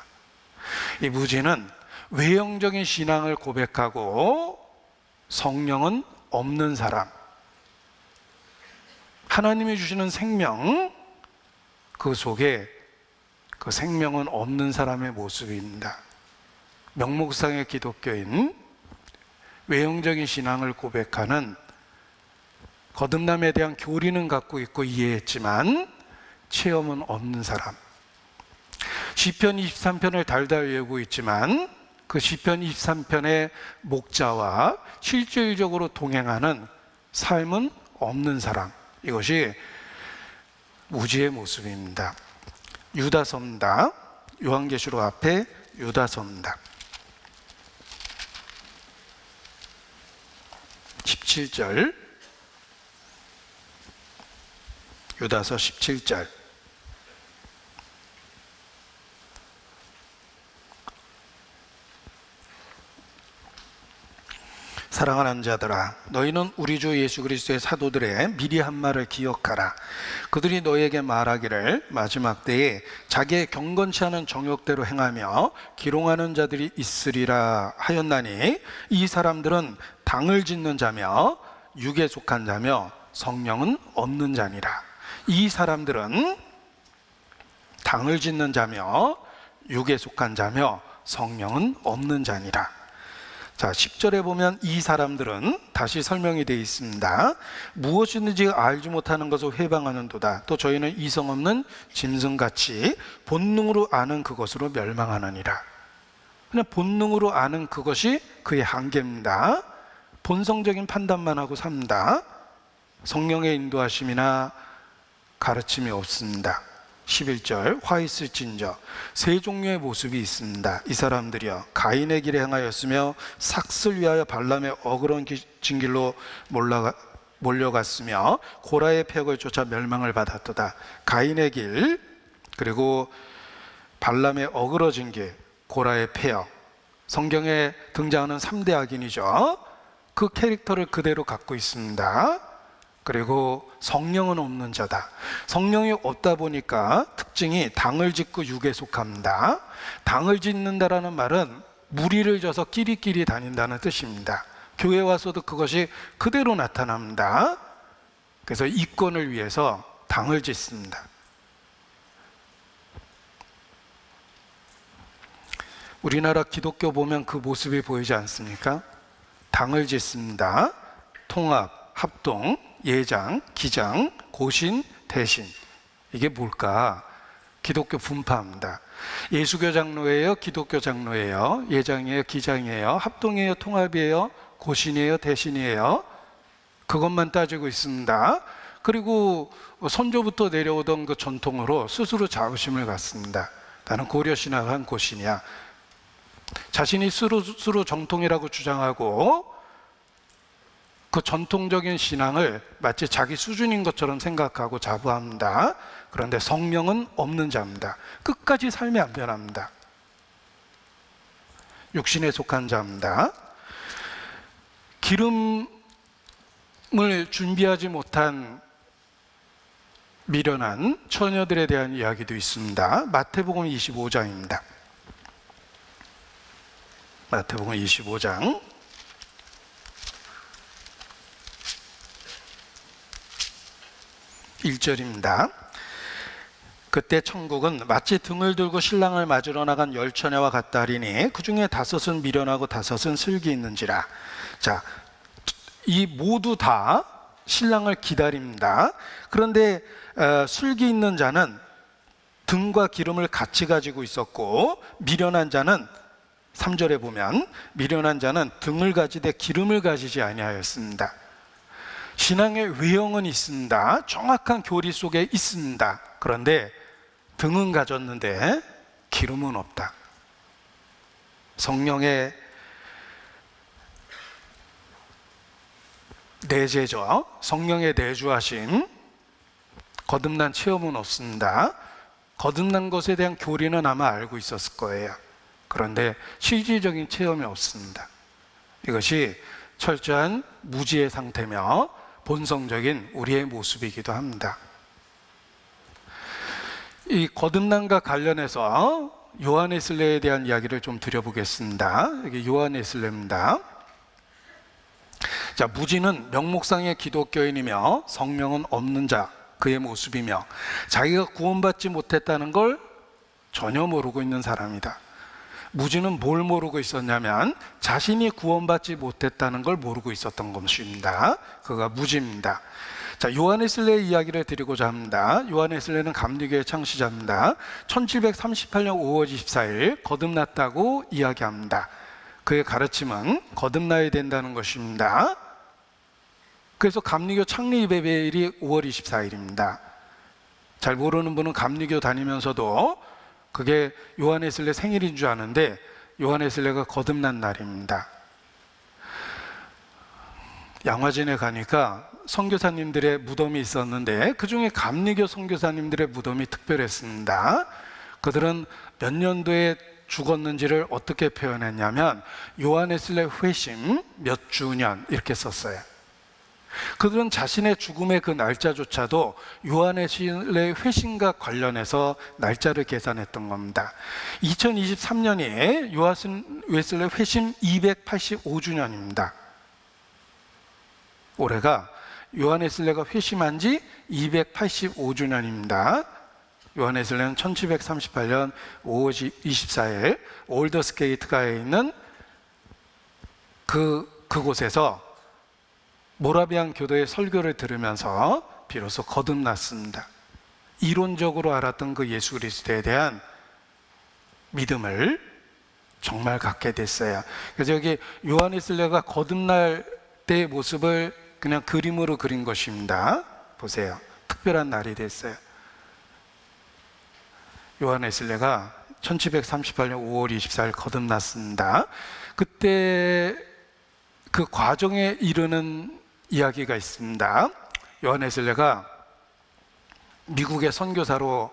이 무지는 외형적인 신앙을 고백하고 성령은 없는 사람, 하나님이 주시는 생명, 그 속에 그 생명은 없는 사람의 모습입니다. 명목상의 기독교인, 외형적인 신앙을 고백하는, 거듭남에 대한 교리는 갖고 있고 이해했지만 체험은 없는 사람. 시편 23편을 달달 외우고 있지만 그 시편 23편의 목자와 실질적으로 동행하는 삶은 없는 사람. 이것이 무지의 모습입니다. 유다서입니다. 요한계시록 앞에 유다서입니다. 17절, 유다서 17절. 사랑하는 자들아, 너희는 우리 주 예수 그리스도의 사도들의 미리 한 말을 기억하라. 그들이 너희에게 말하기를 마지막 때에 자기의 경건치 않은 정욕대로 행하며 기롱하는 자들이 있으리라 하였나니, 이 사람들은 당을 짓는 자며 육에 속한 자며 성령은 없는 자니라. 이 사람들은 당을 짓는 자며 육에 속한 자며 성령은 없는 자니라. 자, 10절에 보면 이 사람들은 다시 설명이 되어 있습니다. 무엇이든지 알지 못하는 것을 회방하는도다. 또 저희는 이성 없는 짐승같이 본능으로 아는 그것으로 멸망하느니라. 그냥 본능으로 아는 그것이 그의 한계입니다. 본성적인 판단만 하고 삽니다. 성령의 인도하심이나 가르침이 없습니다. 11절, 화 있을진저. 세 종류의 모습이 있습니다. 이 사람들이여 가인의 길에 행하였으며 삭슬 위하여 발람의 어그러진 길로 몰려갔으며 고라의 폐역을 쫓아 멸망을 받았도다. 가인의 길, 그리고 발람의 어그러진 길, 고라의 폐역, 성경에 등장하는 3대 악인이죠. 그 캐릭터를 그대로 갖고 있습니다. 그리고 성령은 없는 자다. 성령이 없다 보니까 특징이 당을 짓고 육에 속합니다. 당을 짓는다라는 말은 무리를 져서 끼리끼리 다닌다는 뜻입니다. 교회 와서도 그것이 그대로 나타납니다. 그래서 이권을 위해서 당을 짓습니다. 우리나라 기독교 보면 그 모습이 보이지 않습니까? 당을 짓습니다. 통합, 합동, 예장, 기장, 고신, 대신. 이게 뭘까? 기독교 분파입니다. 예수교 장로예요? 기독교 장로예요? 예장이에요? 기장이에요? 합동이에요? 통합이에요? 고신이에요? 대신이에요? 그것만 따지고 있습니다. 그리고 선조부터 내려오던 그 전통으로 스스로 자부심을 갖습니다. 나는 고려신학한 고신이야. 자신이 스스로 정통이라고 주장하고 그 전통적인 신앙을 마치 자기 수준인 것처럼 생각하고 자부합니다. 그런데 성령은 없는 자입니다. 끝까지 삶이 안 변합니다. 육신에 속한 자입니다. 기름을 준비하지 못한 미련한 처녀들에 대한 이야기도 있습니다. 마태복음 25장입니다. 마태복음 25장 1절입니다. 그때 천국은 마치 등을 들고 신랑을 맞으러 나간 10처녀와 같다 하리니 그 중에 5은 미련하고 5은 슬기 있는지라. 자, 이 모두 다 신랑을 기다립니다. 그런데 슬기 있는 자는 등과 기름을 같이 가지고 있었고, 미련한 자는 3절에 보면 미련한 자는 등을 가지되 기름을 가지지 아니하였습니다. 신앙의 외형은 있습니다. 정확한 교리 속에 있습니다. 그런데 등은 가졌는데 기름은 없다. 성령의 내재죠. 성령의 내주하심, 거듭난 체험은 없습니다. 거듭난 것에 대한 교리는 아마 알고 있었을 거예요. 그런데 실질적인 체험이 없습니다. 이것이 철저한 무지의 상태며 본성적인 우리의 모습이기도 합니다. 이 거듭남과 관련해서 요한웨슬레에 대한 이야기를 좀 드려보겠습니다. 여기 요한웨슬레입니다. 자, 무지는 명목상의 기독교인이며 성령은 없는 자, 그의 모습이며 자기가 구원받지 못했다는 걸 전혀 모르고 있는 사람이다. 무지는 뭘 모르고 있었냐면 자신이 구원받지 못했다는 걸 모르고 있었던 것입니다. 그가 무지입니다. 자, 요한웨슬레의 이야기를 드리고자 합니다. 요한웨슬레는 감리교의 창시자입니다. 1738년 5월 24일 거듭났다고 이야기합니다. 그의 가르침은 거듭나야 된다는 것입니다. 그래서 감리교 창립 예배일이 5월 24일입니다. 잘 모르는 분은 감리교 다니면서도 그게 요한웨슬레 생일인 줄 아는데 요한웨슬레가 거듭난 날입니다. 양화진에 가니까 선교사님들의 무덤이 있었는데 그 중에 감리교 선교사님들의 무덤이 특별했습니다. 그들은 몇 년도에 죽었는지를 어떻게 표현했냐면 요한웨슬레 회심 몇 주년 이렇게 썼어요. 그들은 자신의 죽음의 그 날짜조차도 요한웨슬레 회심과 관련해서 날짜를 계산했던 겁니다. 2023년이 요한웨슬레 회심 285주년입니다. 올해가 요한웨슬레가 회심한 지 285주년입니다. 요한웨슬레는 1738년 5월 24일 올더스게이트가에 있는 그곳에서 모라비안 교도의 설교를 들으면서 비로소 거듭났습니다. 이론적으로 알았던 그 예수 그리스도에 대한 믿음을 정말 갖게 됐어요. 그래서 여기 요한웨슬레가 거듭날 때의 모습을 그냥 그림으로 그린 것입니다. 보세요. 특별한 날이 됐어요. 요한웨슬레가 1738년 5월 24일 거듭났습니다. 그때 그 과정에 이르는 이야기가 있습니다. 요한 웨슬레가 미국의 선교사로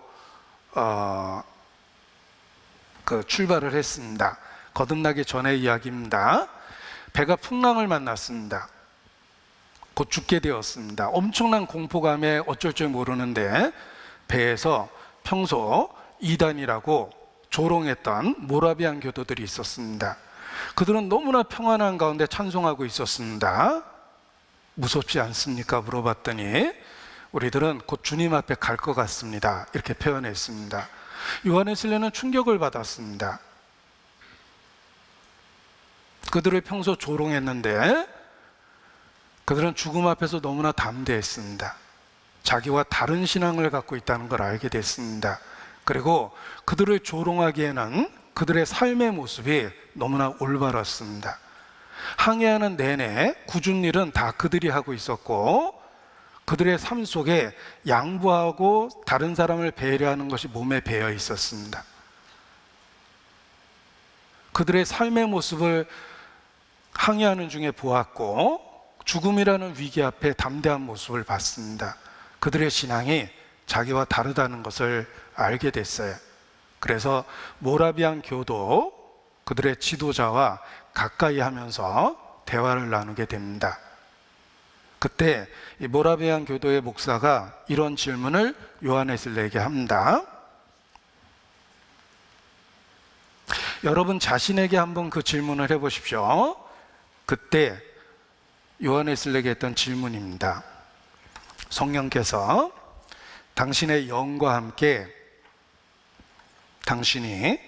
출발을 했습니다. 거듭나기 전의 이야기입니다. 배가 풍랑을 만났습니다. 곧 죽게 되었습니다. 엄청난 공포감에 어쩔 줄 모르는데 배에서 평소 이단이라고 조롱했던 모라비안 교도들이 있었습니다. 그들은 너무나 평안한 가운데 찬송하고 있었습니다. 무섭지 않습니까? 물어봤더니 우리들은 곧 주님 앞에 갈 것 같습니다. 이렇게 표현했습니다. 요한 웨슬레는 충격을 받았습니다. 그들을 평소 조롱했는데 그들은 죽음 앞에서 너무나 담대했습니다. 자기와 다른 신앙을 갖고 있다는 걸 알게 됐습니다. 그리고 그들을 조롱하기에는 그들의 삶의 모습이 너무나 올바랐습니다. 항해하는 내내 굳은 일은 다 그들이 하고 있었고 그들의 삶 속에 양보하고 다른 사람을 배려하는 것이 몸에 배어 있었습니다. 그들의 삶의 모습을 항해하는 중에 보았고 죽음이라는 위기 앞에 담대한 모습을 봤습니다. 그들의 신앙이 자기와 다르다는 것을 알게 됐어요. 그래서 모라비안 교도 그들의 지도자와 가까이 하면서 대화를 나누게 됩니다. 그때 이 모라비안 교도의 목사가 이런 질문을 요한 웨슬레에게 합니다. 여러분 자신에게 한번 그 질문을 해보십시오. 그때 요한 웨슬레에게 했던 질문입니다. 성령께서 당신의 영과 함께 당신이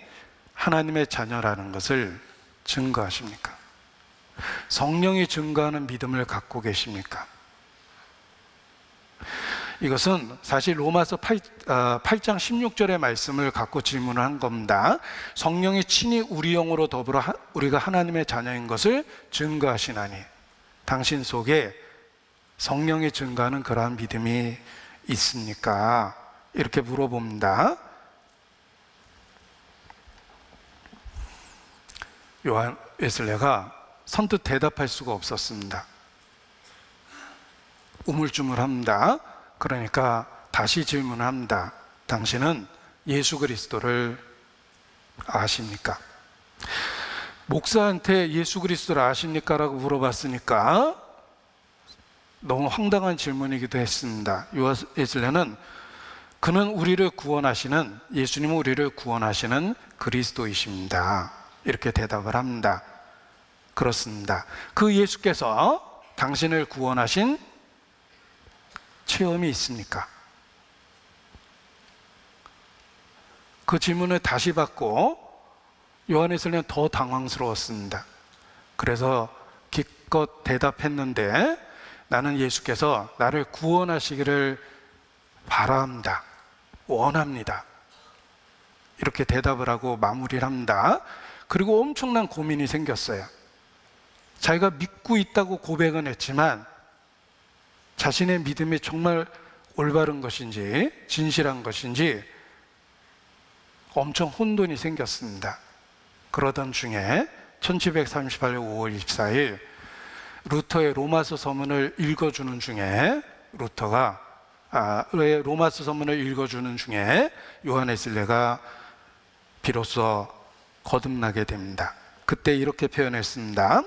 하나님의 자녀라는 것을 증거하십니까? 성령이 증거하는 믿음을 갖고 계십니까? 이것은 사실 로마서 8장 16절의 말씀을 갖고 질문을 한 겁니다. 성령이 친히 우리 영으로 더불어 우리가 하나님의 자녀인 것을 증거하시나니 당신 속에 성령이 증거하는 그러한 믿음이 있습니까? 이렇게 물어봅니다. 요한 웨슬레가 선뜻 대답할 수가 없었습니다. 우물쭈물합니다. 그러니까 다시 질문합니다. 당신은 예수 그리스도를 아십니까? 목사한테 예수 그리스도를 아십니까? 라고 물어봤으니까 너무 황당한 질문이기도 했습니다. 요한 웨슬레는 그는 우리를 구원하시는, 예수님은 우리를 구원하시는 그리스도이십니다. 이렇게 대답을 합니다. 그렇습니다. 그 예수께서 당신을 구원하신 체험이 있습니까? 그 질문을 다시 받고 요한 웨슬레는 더 당황스러웠습니다. 그래서 기껏 대답했는데 나는 예수께서 나를 구원하시기를 바랍니다. 원합니다. 이렇게 대답을 하고 마무리를 합니다. 그리고 엄청난 고민이 생겼어요. 자기가 믿고 있다고 고백은 했지만 자신의 믿음이 정말 올바른 것인지 진실한 것인지 엄청 혼돈이 생겼습니다. 그러던 중에 1738년 5월 24일 루터의 로마서 서문을 읽어주는 중에 로마서 서문을 읽어주는 중에 요한 웨슬레가 비로소 거듭나게 됩니다. 그때 이렇게 표현했습니다.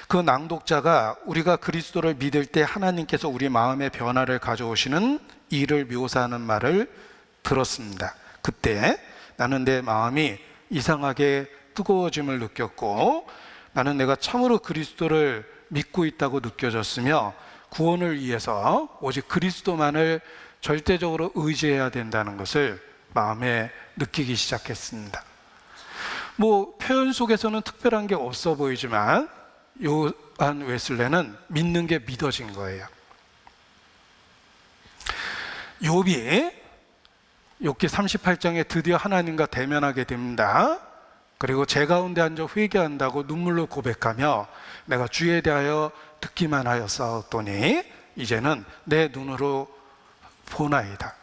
그 낭독자가 우리가 그리스도를 믿을 때 하나님께서 우리 마음의 변화를 가져오시는 일을 묘사하는 말을 들었습니다. 그때 나는 내 마음이 이상하게 뜨거워짐을 느꼈고 나는 내가 참으로 그리스도를 믿고 있다고 느껴졌으며 구원을 위해서 오직 그리스도만을 절대적으로 의지해야 된다는 것을 마음에 느끼기 시작했습니다. 표현 속에서는 특별한 게 없어 보이지만 요한 웨슬레는 믿는 게 믿어진 거예요. 욥기 38장에 드디어 하나님과 대면하게 됩니다. 그리고 제 가운데 앉아 회개한다고 눈물로 고백하며 내가 주에 대하여 듣기만 하여 싸웠더니 이제는 내 눈으로 보나이다.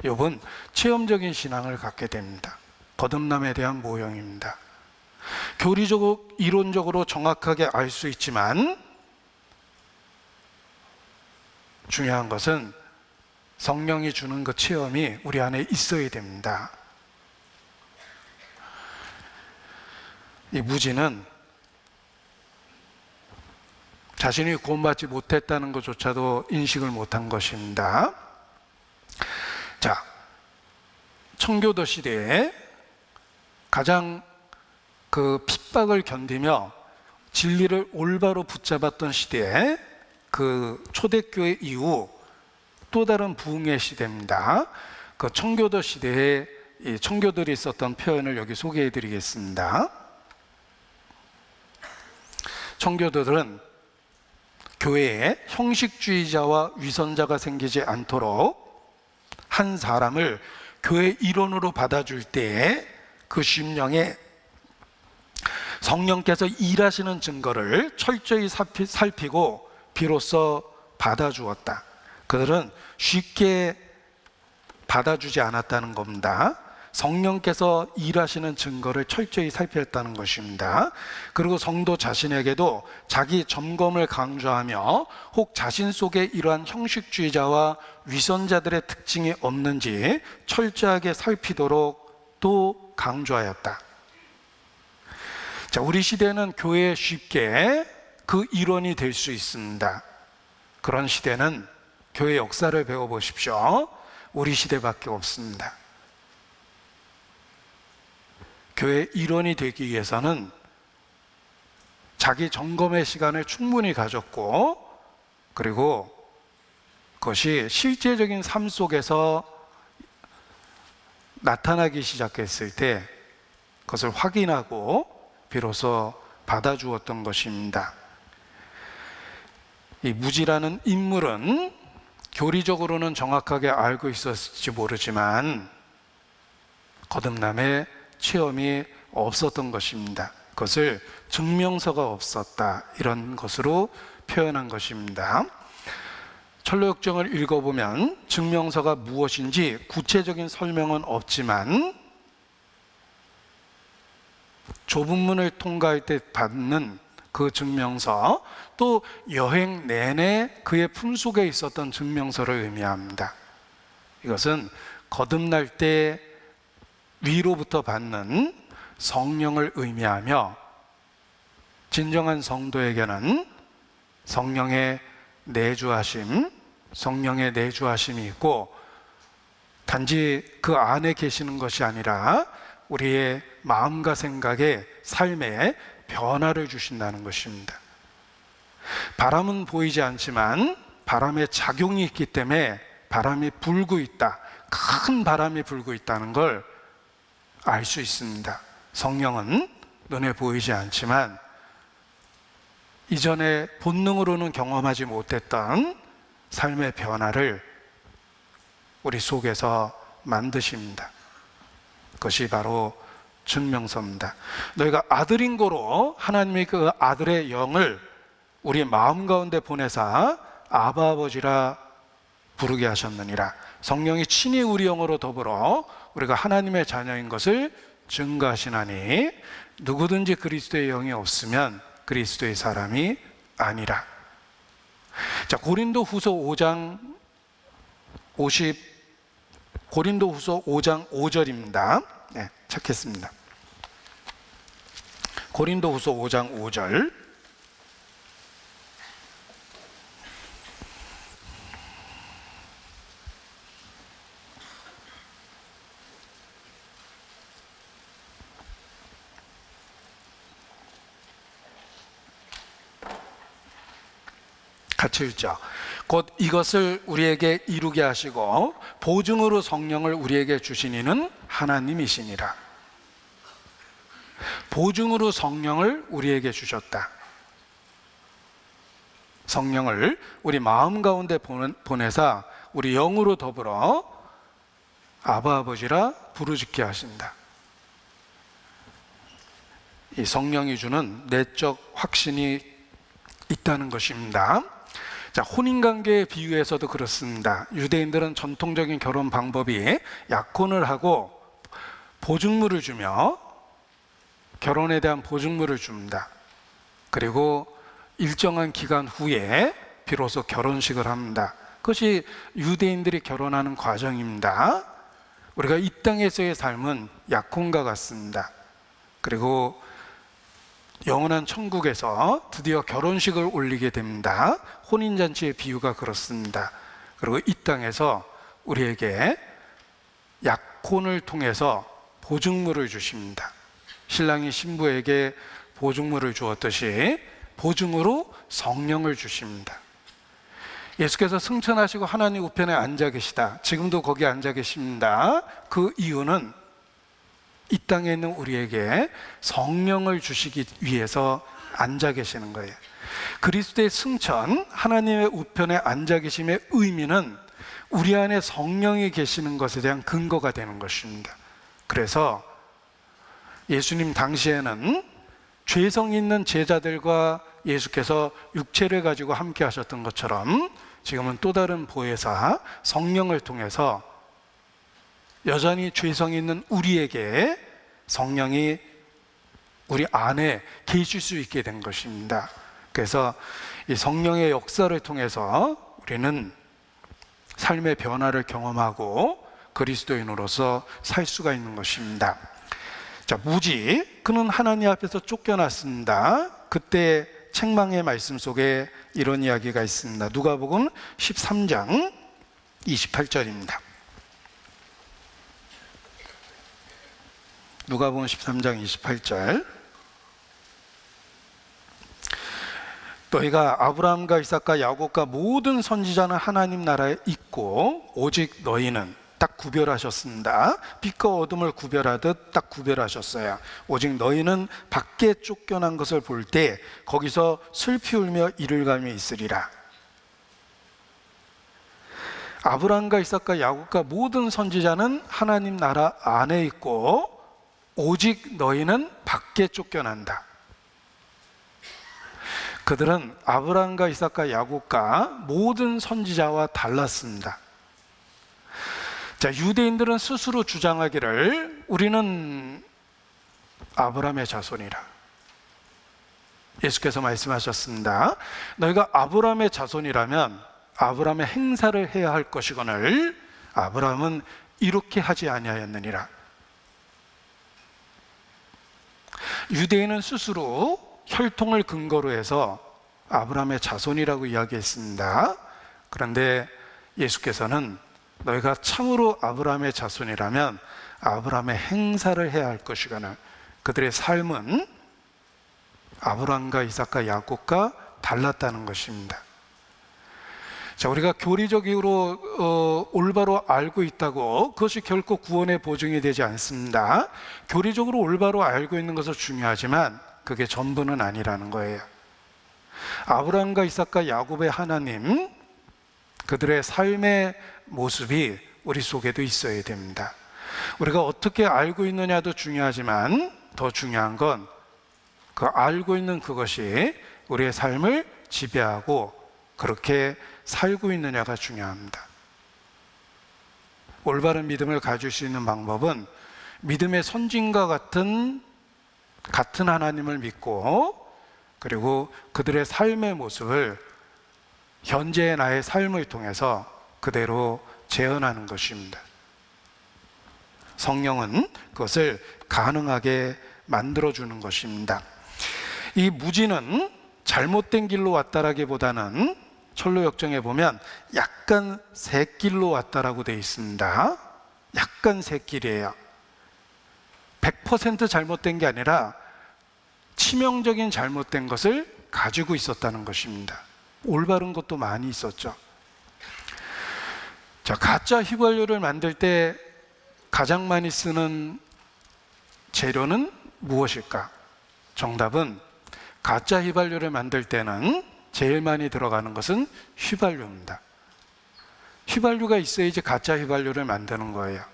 욥은 체험적인 신앙을 갖게 됩니다. 거듭남에 대한 모형입니다. 교리적으로 이론적으로 정확하게 알 수 있지만 중요한 것은 성령이 주는 그 체험이 우리 안에 있어야 됩니다. 이 무지는 자신이 구원받지 못했다는 것조차도 인식을 못한 것입니다. 자, 청교도 시대에 가장 그 핍박을 견디며 진리를 올바로 붙잡았던 시대에 그 초대교회 이후 또 다른 부흥의 시대입니다. 그 청교도 시대에 이 청교들이 썼던 표현을 여기 소개해 드리겠습니다. 청교도들은 교회에 형식주의자와 위선자가 생기지 않도록 한 사람을 교회 일원으로 받아줄 때에 그 심령에 성령께서 일하시는 증거를 철저히 살피고 비로소 받아주었다. 그들은 쉽게 받아주지 않았다는 겁니다. 성령께서 일하시는 증거를 철저히 살폈다는 것입니다. 그리고 성도 자신에게도 자기 점검을 강조하며 혹 자신 속에 이러한 형식주의자와 위선자들의 특징이 없는지 철저하게 살피도록 또 강조하였다. 자, 우리 시대는 교회에 쉽게 그 일원이 될 수 있습니다. 그런 시대는 교회 역사를 배워보십시오. 우리 시대밖에 없습니다. 교회 일원이 되기 위해서는 자기 점검의 시간을 충분히 가졌고, 그리고 그것이 실제적인 삶 속에서 나타나기 시작했을 때 그것을 확인하고 비로소 받아주었던 것입니다. 이 무지라는 인물은 교리적으로는 정확하게 알고 있었을지 모르지만 거듭남의 체험이 없었던 것입니다. 그것을 증명서가 없었다, 이런 것으로 표현한 것입니다. 철로역정을 읽어보면 증명서가 무엇인지 구체적인 설명은 없지만 좁은 문을 통과할 때 받는 그 증명서, 또 여행 내내 그의 품속에 있었던 증명서를 의미합니다. 이것은 거듭날 때 위로부터 받는 성령을 의미하며, 진정한 성도에게는 성령의 내주하심이 있고, 단지 그 안에 계시는 것이 아니라 우리의 마음과 생각에, 삶에 변화를 주신다는 것입니다. 바람은 보이지 않지만 바람의 작용이 있기 때문에 바람이 불고 있다, 큰 바람이 불고 있다는 걸 알 수 있습니다. 성령은 눈에 보이지 않지만 이전에 본능으로는 경험하지 못했던 삶의 변화를 우리 속에서 만드십니다. 그것이 바로 증명서입니다. 너희가 아들인 고로 하나님이 그 아들의 영을 우리 마음 가운데 보내사 아바 아버지라 부르게 하셨느니라. 성령이 친히 우리 영으로 더불어 우리가 하나님의 자녀인 것을 증거하시나니 누구든지 그리스도의 영이 없으면 그리스도의 사람이 아니라. 자, 고린도후서 5장 5절입니다. 네, 찾겠습니다. 고린도후서 5장 5절. 같이 읽죠. 곧 이것을 우리에게 이루게 하시고 보증으로 성령을 우리에게 주신 이는 하나님이시니라. 보증으로 성령을 우리에게 주셨다. 성령을 우리 마음 가운데 보내사 우리 영으로 더불어 아바 아버지라 부르짖게 하신다. 이 성령이 주는 내적 확신이 있다는 것입니다. 자, 혼인관계에 비유해서도 그렇습니다. 유대인들은 전통적인 결혼 방법이 약혼을 하고 보증물을 주며 결혼에 대한 보증물을 줍니다. 그리고 일정한 기간 후에 비로소 결혼식을 합니다. 그것이 유대인들이 결혼하는 과정입니다. 우리가 이 땅에서의 삶은 약혼과 같습니다. 그리고 영원한 천국에서 드디어 결혼식을 올리게 됩니다. 혼인잔치의 비유가 그렇습니다. 그리고 이 땅에서 우리에게 약혼을 통해서 보증물을 주십니다. 신랑이 신부에게 보증물을 주었듯이 보증으로 성령을 주십니다. 예수께서 승천하시고 하나님 우편에 앉아 계시다. 지금도 거기 앉아 계십니다. 그 이유는 이 땅에 있는 우리에게 성령을 주시기 위해서 앉아 계시는 거예요. 그리스도의 승천, 하나님의 우편에 앉아 계심의 의미는 우리 안에 성령이 계시는 것에 대한 근거가 되는 것입니다. 그래서 예수님 당시에는 죄성 있는 제자들과 예수께서 육체를 가지고 함께 하셨던 것처럼 지금은 또 다른 보혜사 성령을 통해서 여전히 죄성 있는 우리에게 성령이 우리 안에 계실 수 있게 된 것입니다. 그래서 이 성령의 역사를 통해서 우리는 삶의 변화를 경험하고 그리스도인으로서 살 수가 있는 것입니다. 자, 무지, 그는 하나님 앞에서 쫓겨났습니다. 그때 책망의 말씀 속에 이런 이야기가 있습니다. 누가복음 13장 28절입니다. 누가복음 13장 28절. 너희가 아브라함과 이삭과 야곱과 모든 선지자는 하나님 나라에 있고 오직 너희는, 딱 구별하셨습니다. 빛과 어둠을 구별하듯 딱 구별하셨어요. 오직 너희는 밖에 쫓겨난 것을 볼 때 거기서 슬피 울며 이를 갈며 있으리라. 아브라함과 이삭과 야곱과 모든 선지자는 하나님 나라 안에 있고 오직 너희는 밖에 쫓겨난다. 그들은 아브라함과 이삭과 야곱과 모든 선지자와 달랐습니다. 자, 유대인들은 스스로 주장하기를 우리는 아브라함의 자손이라. 예수께서 말씀하셨습니다. 너희가 아브라함의 자손이라면 아브라함의 행사를 해야 할 것이거늘 아브라함은 이렇게 하지 아니하였느니라. 유대인은 스스로 혈통을 근거로 해서 아브라함의 자손이라고 이야기했습니다. 그런데 예수께서는 너희가 참으로 아브라함의 자손이라면 아브라함의 행사를 해야 할 것이거늘 그들의 삶은 아브라함과 이삭과 야곱과 달랐다는 것입니다. 자, 우리가 교리적으로 올바로 알고 있다고 그것이 결코 구원의 보증이 되지 않습니다. 교리적으로 올바로 알고 있는 것은 중요하지만 그게 전부는 아니라는 거예요. 아브라함과 이삭과 야곱의 하나님, 그들의 삶의 모습이 우리 속에도 있어야 됩니다. 우리가 어떻게 알고 있느냐도 중요하지만 더 중요한 건 그 알고 있는 그것이 우리의 삶을 지배하고 그렇게 살고 있느냐가 중요합니다. 올바른 믿음을 가질 수 있는 방법은 믿음의 선진과 같은 하나님을 믿고 그리고 그들의 삶의 모습을 현재의 나의 삶을 통해서 그대로 재현하는 것입니다. 성령은 그것을 가능하게 만들어주는 것입니다. 이 무지는 잘못된 길로 왔다라기보다는 철로 역정에 보면 약간 새 길로 왔다라고 되어 있습니다. 약간 새 길이에요. 100% 잘못된 게 아니라 치명적인 잘못된 것을 가지고 있었다는 것입니다. 올바른 것도 많이 있었죠. 자, 가짜 휘발유를 만들 때 가장 많이 쓰는 재료는 무엇일까? 정답은 가짜 휘발유를 만들 때는 제일 많이 들어가는 것은 휘발유입니다. 휘발유가 있어야지 가짜 휘발유를 만드는 거예요.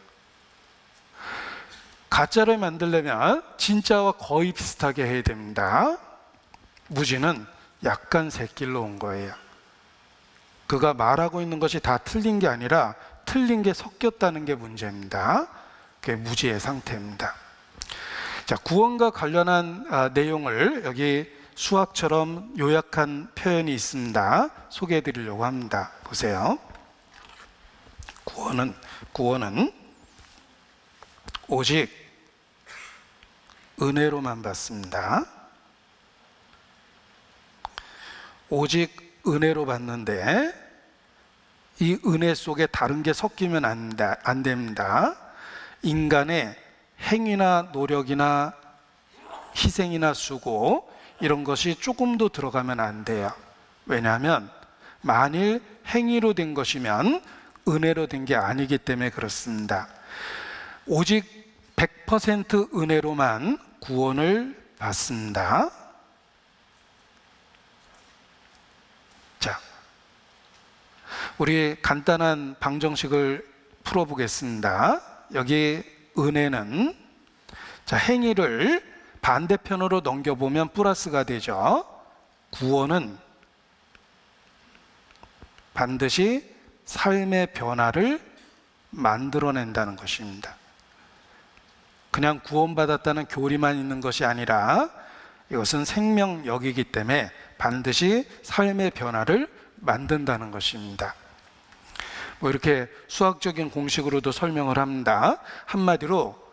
가짜를 만들려면 진짜와 거의 비슷하게 해야 됩니다. 무지는 약간 새 길로 온 거예요. 그가 말하고 있는 것이 다 틀린 게 아니라 틀린 게 섞였다는 게 문제입니다. 그게 무지의 상태입니다. 자, 구원과 관련한 내용을 여기 수학처럼 요약한 표현이 있습니다. 소개해 드리려고 합니다. 보세요. 구원은 오직 은혜로만 받습니다. 오직 은혜로 받는데 이 은혜 속에 다른 게 섞이면 안 됩니다. 인간의 행위나 노력이나 희생이나 수고 이런 것이 조금도 들어가면 안 돼요. 왜냐하면 만일 행위로 된 것이면 은혜로 된 게 아니기 때문에 그렇습니다. 오직 100% 은혜로만 구원을 받습니다. 자, 우리 간단한 방정식을 풀어보겠습니다. 여기 은혜는 행위를 반대편으로 넘겨보면 플러스가 되죠. 구원은 반드시 삶의 변화를 만들어낸다는 것입니다. 그냥 구원받았다는 교리만 있는 것이 아니라 이것은 생명력이기 때문에 반드시 삶의 변화를 만든다는 것입니다. 이렇게 수학적인 공식으로도 설명을 합니다. 한마디로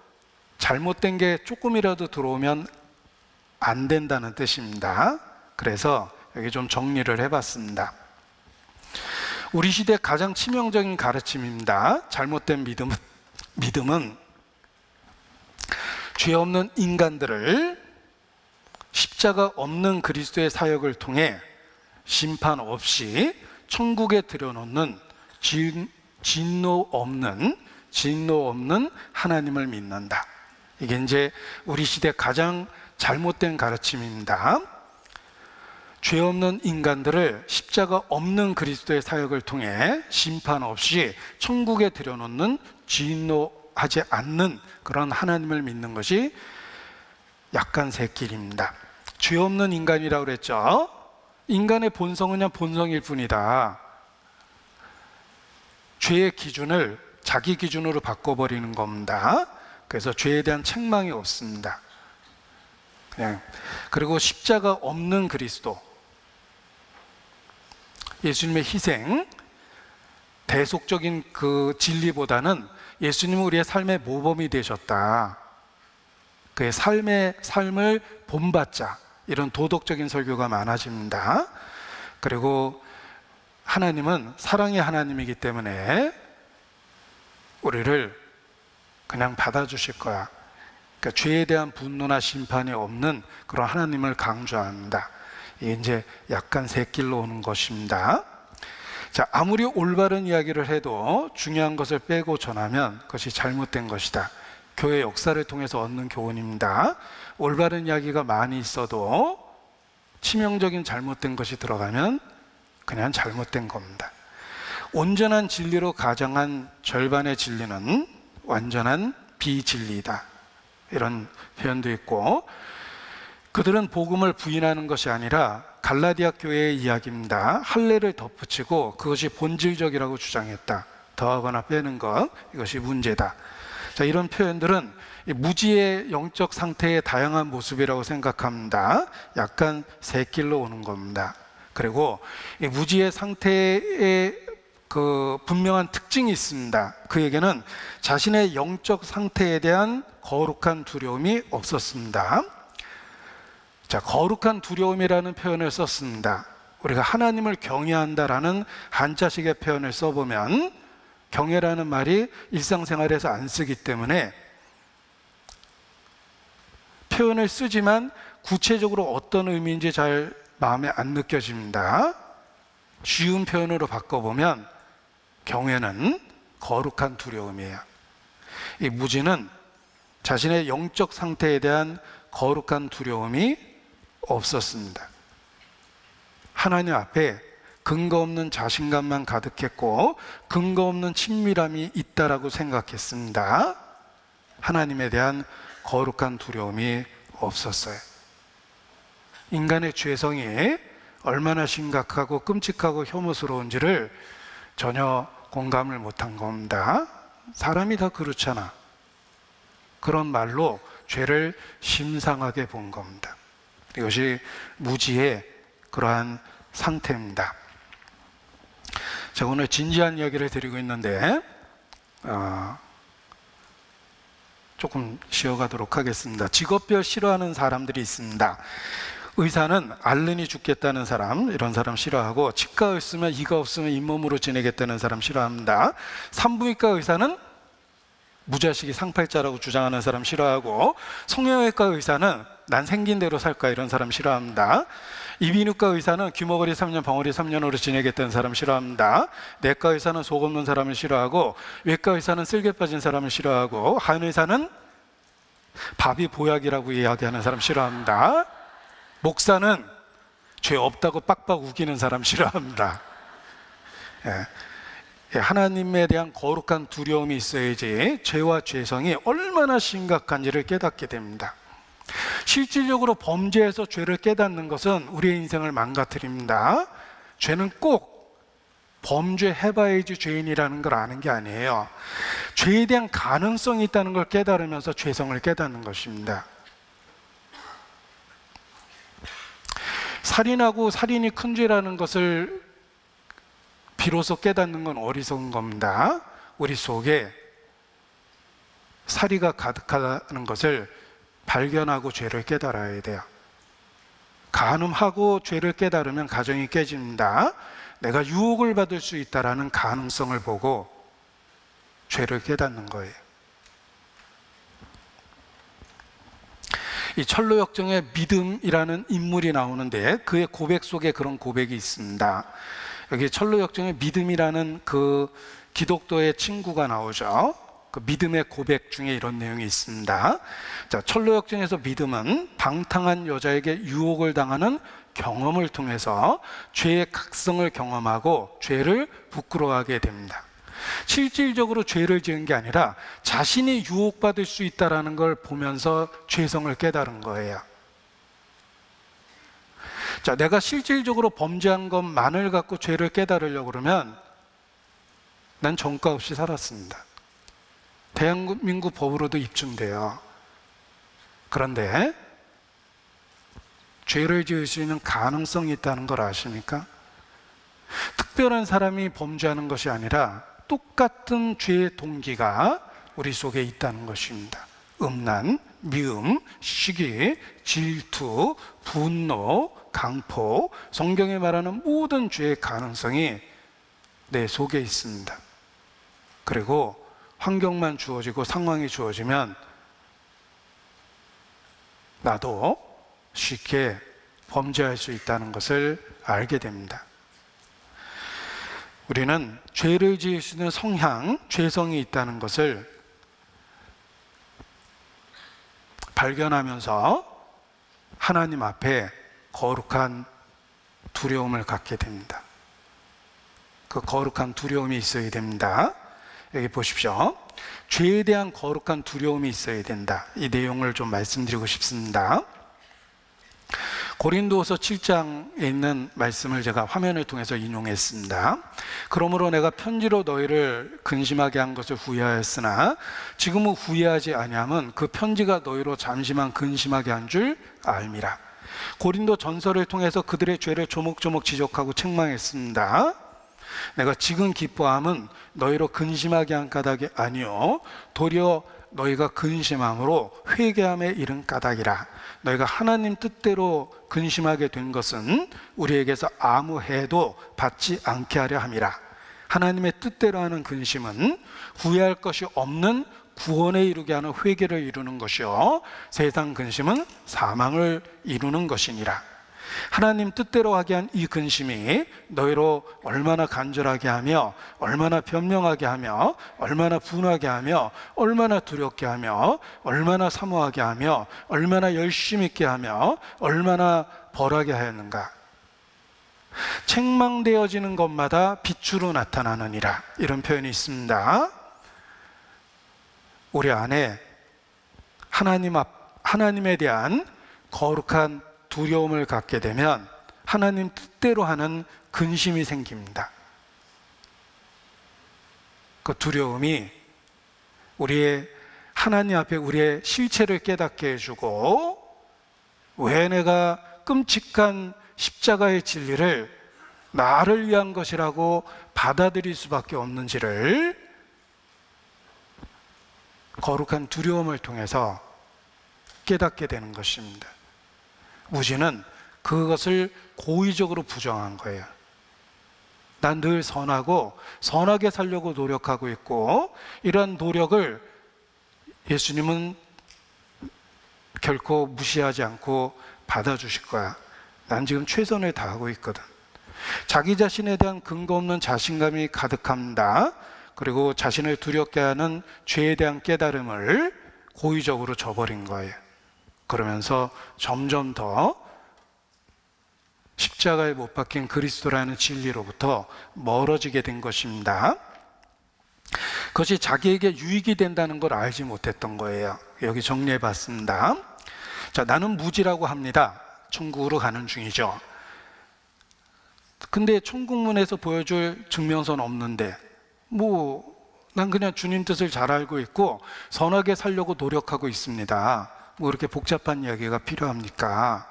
잘못된 게 조금이라도 들어오면 안 된다는 뜻입니다. 그래서 여기 좀 정리를 해봤습니다. 우리 시대 가장 치명적인 가르침입니다. 잘못된 믿음은 죄 없는 인간들을 십자가 없는 그리스도의 사역을 통해 심판 없이 천국에 들여놓는 진노 없는 하나님을 믿는다. 이게 이제 우리 시대 가장 잘못된 가르침입니다. 죄 없는 인간들을 십자가 없는 그리스도의 사역을 통해 심판 없이 천국에 들여놓는 진노하지 않는 그런 하나님을 믿는 것이 약간 새길입니다. 죄 없는 인간이라고 그랬죠. 인간의 본성은 그냥 본성일 뿐이다. 죄의 기준을 자기 기준으로 바꿔버리는 겁니다. 그래서 죄에 대한 책망이 없습니다. 그리고 십자가 없는 그리스도, 예수님의 희생, 대속적인 그 진리보다는 예수님은 우리의 삶의 모범이 되셨다. 그의 삶을 본받자. 이런 도덕적인 설교가 많아집니다. 그리고 하나님은 사랑의 하나님이기 때문에 우리를 그냥 받아주실 거야. 그러니까 죄에 대한 분노나 심판이 없는 그런 하나님을 강조합니다. 이게 이제 약간 새길로 오는 것입니다. 자, 아무리 올바른 이야기를 해도 중요한 것을 빼고 전하면 그것이 잘못된 것이다. 교회 역사를 통해서 얻는 교훈입니다. 올바른 이야기가 많이 있어도 치명적인 잘못된 것이 들어가면 그냥 잘못된 겁니다. 온전한 진리로 가정한 절반의 진리는 완전한 비진리다. 이런 표현도 있고, 그들은 복음을 부인하는 것이 아니라 갈라디아 교회의 이야기입니다. 할례를 덧붙이고 그것이 본질적이라고 주장했다. 더하거나 빼는 것, 이것이 문제다. 자, 이런 표현들은 무지의 영적 상태의 다양한 모습이라고 생각합니다. 약간 새길로 오는 겁니다. 그리고 이 무지의 상태의 그 분명한 특징이 있습니다. 그에게는 자신의 영적 상태에 대한 거룩한 두려움이 없었습니다. 자, 거룩한 두려움이라는 표현을 썼습니다. 우리가 하나님을 경외한다라는 한자식의 표현을 써보면 경외라는 말이 일상생활에서 안 쓰기 때문에 표현을 쓰지만 구체적으로 어떤 의미인지 잘 마음에 안 느껴집니다. 쉬운 표현으로 바꿔보면 경외는 거룩한 두려움이에요. 이 무지는 자신의 영적 상태에 대한 거룩한 두려움이 없었습니다. 하나님 앞에 근거 없는 자신감만 가득했고 근거 없는 친밀함이 있다라고 생각했습니다. 하나님에 대한 거룩한 두려움이 없었어요. 인간의 죄성이 얼마나 심각하고 끔찍하고 혐오스러운지를 전혀 공감을 못한 겁니다. 사람이 다 그렇잖아. 그런 말로 죄를 심상하게 본 겁니다. 이것이 무지의 그러한 상태입니다. 제가 오늘 진지한 이야기를 드리고 있는데 조금 쉬어가도록 하겠습니다. 직업별 싫어하는 사람들이 있습니다. 의사는 앓으니 죽겠다는 사람, 이런 사람 싫어하고, 치과 있으면 이가 없으면 잇몸으로 지내겠다는 사람 싫어합니다. 산부인과 의사는 무자식이 상팔자라고 주장하는 사람 싫어하고, 성형외과 의사는 난 생긴 대로 살까 이런 사람 싫어합니다. 이비인후과 의사는 귀머거리 3년 벙어리 3년으로 지내겠다는 사람 싫어합니다. 내과 의사는 속 없는 사람을 싫어하고, 외과 의사는 쓸개 빠진 사람을 싫어하고, 한의사는 밥이 보약이라고 이야기하는 사람 싫어합니다. 목사는 죄 없다고 빡빡 우기는 사람 싫어합니다. 하나님에 대한 거룩한 두려움이 있어야지 죄와 죄성이 얼마나 심각한지를 깨닫게 됩니다. 실질적으로 범죄에서 죄를 깨닫는 것은 우리의 인생을 망가뜨립니다. 죄는 꼭 범죄해봐야지 죄인이라는 걸 아는 게 아니에요. 죄에 대한 가능성이 있다는 걸 깨달으면서 죄성을 깨닫는 것입니다. 살인하고 살인이 큰 죄라는 것을 비로소 깨닫는 건 어리석은 겁니다. 우리 속에 살이가 가득하다는 것을 발견하고 죄를 깨달아야 돼요. 간음하고 죄를 깨달으면 가정이 깨집니다. 내가 유혹을 받을 수 있다는 가능성을 보고 죄를 깨닫는 거예요. 이 철로역정에 믿음이라는 인물이 나오는데 그의 고백 속에 그런 고백이 있습니다. 여기 철로역정에 믿음이라는 그 기독교의 친구가 나오죠. 그 믿음의 고백 중에 이런 내용이 있습니다. 자, 철로역정에서 믿음은 방탕한 여자에게 유혹을 당하는 경험을 통해서 죄의 각성을 경험하고 죄를 부끄러워하게 됩니다. 실질적으로 죄를 지은 게 아니라 자신이 유혹받을 수 있다는 걸 보면서 죄성을 깨달은 거예요. 자, 내가 실질적으로 범죄한 것만을 갖고 죄를 깨달으려고 그러면 난 전과 없이 살았습니다. 대한민국 법으로도 입증돼요. 그런데 죄를 지을 수 있는 가능성이 있다는 걸 아십니까? 특별한 사람이 범죄하는 것이 아니라 똑같은 죄의 동기가 우리 속에 있다는 것입니다. 음란, 미움, 시기, 질투, 분노, 강포, 성경에 말하는 모든 죄의 가능성이 내 속에 있습니다. 그리고 환경만 주어지고 상황이 주어지면 나도 쉽게 범죄할 수 있다는 것을 알게 됩니다. 우리는 죄를 지을 수 있는 성향, 죄성이 있다는 것을 발견하면서 하나님 앞에 거룩한 두려움을 갖게 됩니다. 그 거룩한 두려움이 있어야 됩니다. 여기 보십시오. 죄에 대한 거룩한 두려움이 있어야 된다. 이 내용을 좀 말씀드리고 싶습니다. 고린도후서 7장에 있는 말씀을 제가 화면을 통해서 인용했습니다. 그러므로 내가 편지로 너희를 근심하게 한 것을 후회하였으나 지금은 후회하지 아니함은 그 편지가 너희로 잠시만 근심하게 한 줄 알미라. 고린도 전서를 통해서 그들의 죄를 조목조목 지적하고 책망했습니다. 내가 지금 기뻐함은 너희로 근심하게 한 까닭이 아니요 도리어 너희가 근심함으로 회개함에 이른 까닭이라. 너희가 하나님 뜻대로 근심하게 된 것은 우리에게서 아무 해도 받지 않게 하려 함이라. 하나님의 뜻대로 하는 근심은 후회할 것이 없는 구원에 이르게 하는 회개를 이루는 것이요 세상 근심은 사망을 이루는 것이니라. 하나님 뜻대로 하게 한 이 근심이 너희로 얼마나 간절하게 하며 얼마나 변명하게 하며 얼마나 분하게 하며 얼마나 두렵게 하며 얼마나 사모하게 하며 얼마나 열심 있게 하며 얼마나 벌하게 하였는가. 책망되어지는 것마다 빛으로 나타나느니라. 이런 표현이 있습니다. 우리 안에 하나님에 대한 거룩한 두려움을 갖게 되면 하나님 뜻대로 하는 근심이 생깁니다. 그 두려움이 우리의 하나님 앞에 우리의 실체를 깨닫게 해주고 왜 내가 끔찍한 십자가의 진리를 나를 위한 것이라고 받아들일 수밖에 없는지를 거룩한 두려움을 통해서 깨닫게 되는 것입니다. 무지는 그것을 고의적으로 부정한 거예요. 난 늘 선하고 선하게 살려고 노력하고 있고, 이러한 노력을 예수님은 결코 무시하지 않고 받아주실 거야. 난 지금 최선을 다하고 있거든. 자기 자신에 대한 근거 없는 자신감이 가득합니다. 그리고 자신을 두렵게 하는 죄에 대한 깨달음을 고의적으로 저버린 거예요. 그러면서 점점 더 십자가에 못 박힌 그리스도라는 진리로부터 멀어지게 된 것입니다. 그것이 자기에게 유익이 된다는 걸 알지 못했던 거예요. 여기 정리해 봤습니다. 자, 나는 무지라고 합니다. 천국으로 가는 중이죠. 근데 천국문에서 보여줄 증명서는 없는데, 난 그냥 주님 뜻을 잘 알고 있고 선하게 살려고 노력하고 있습니다. 이렇게 복잡한 이야기가 필요합니까?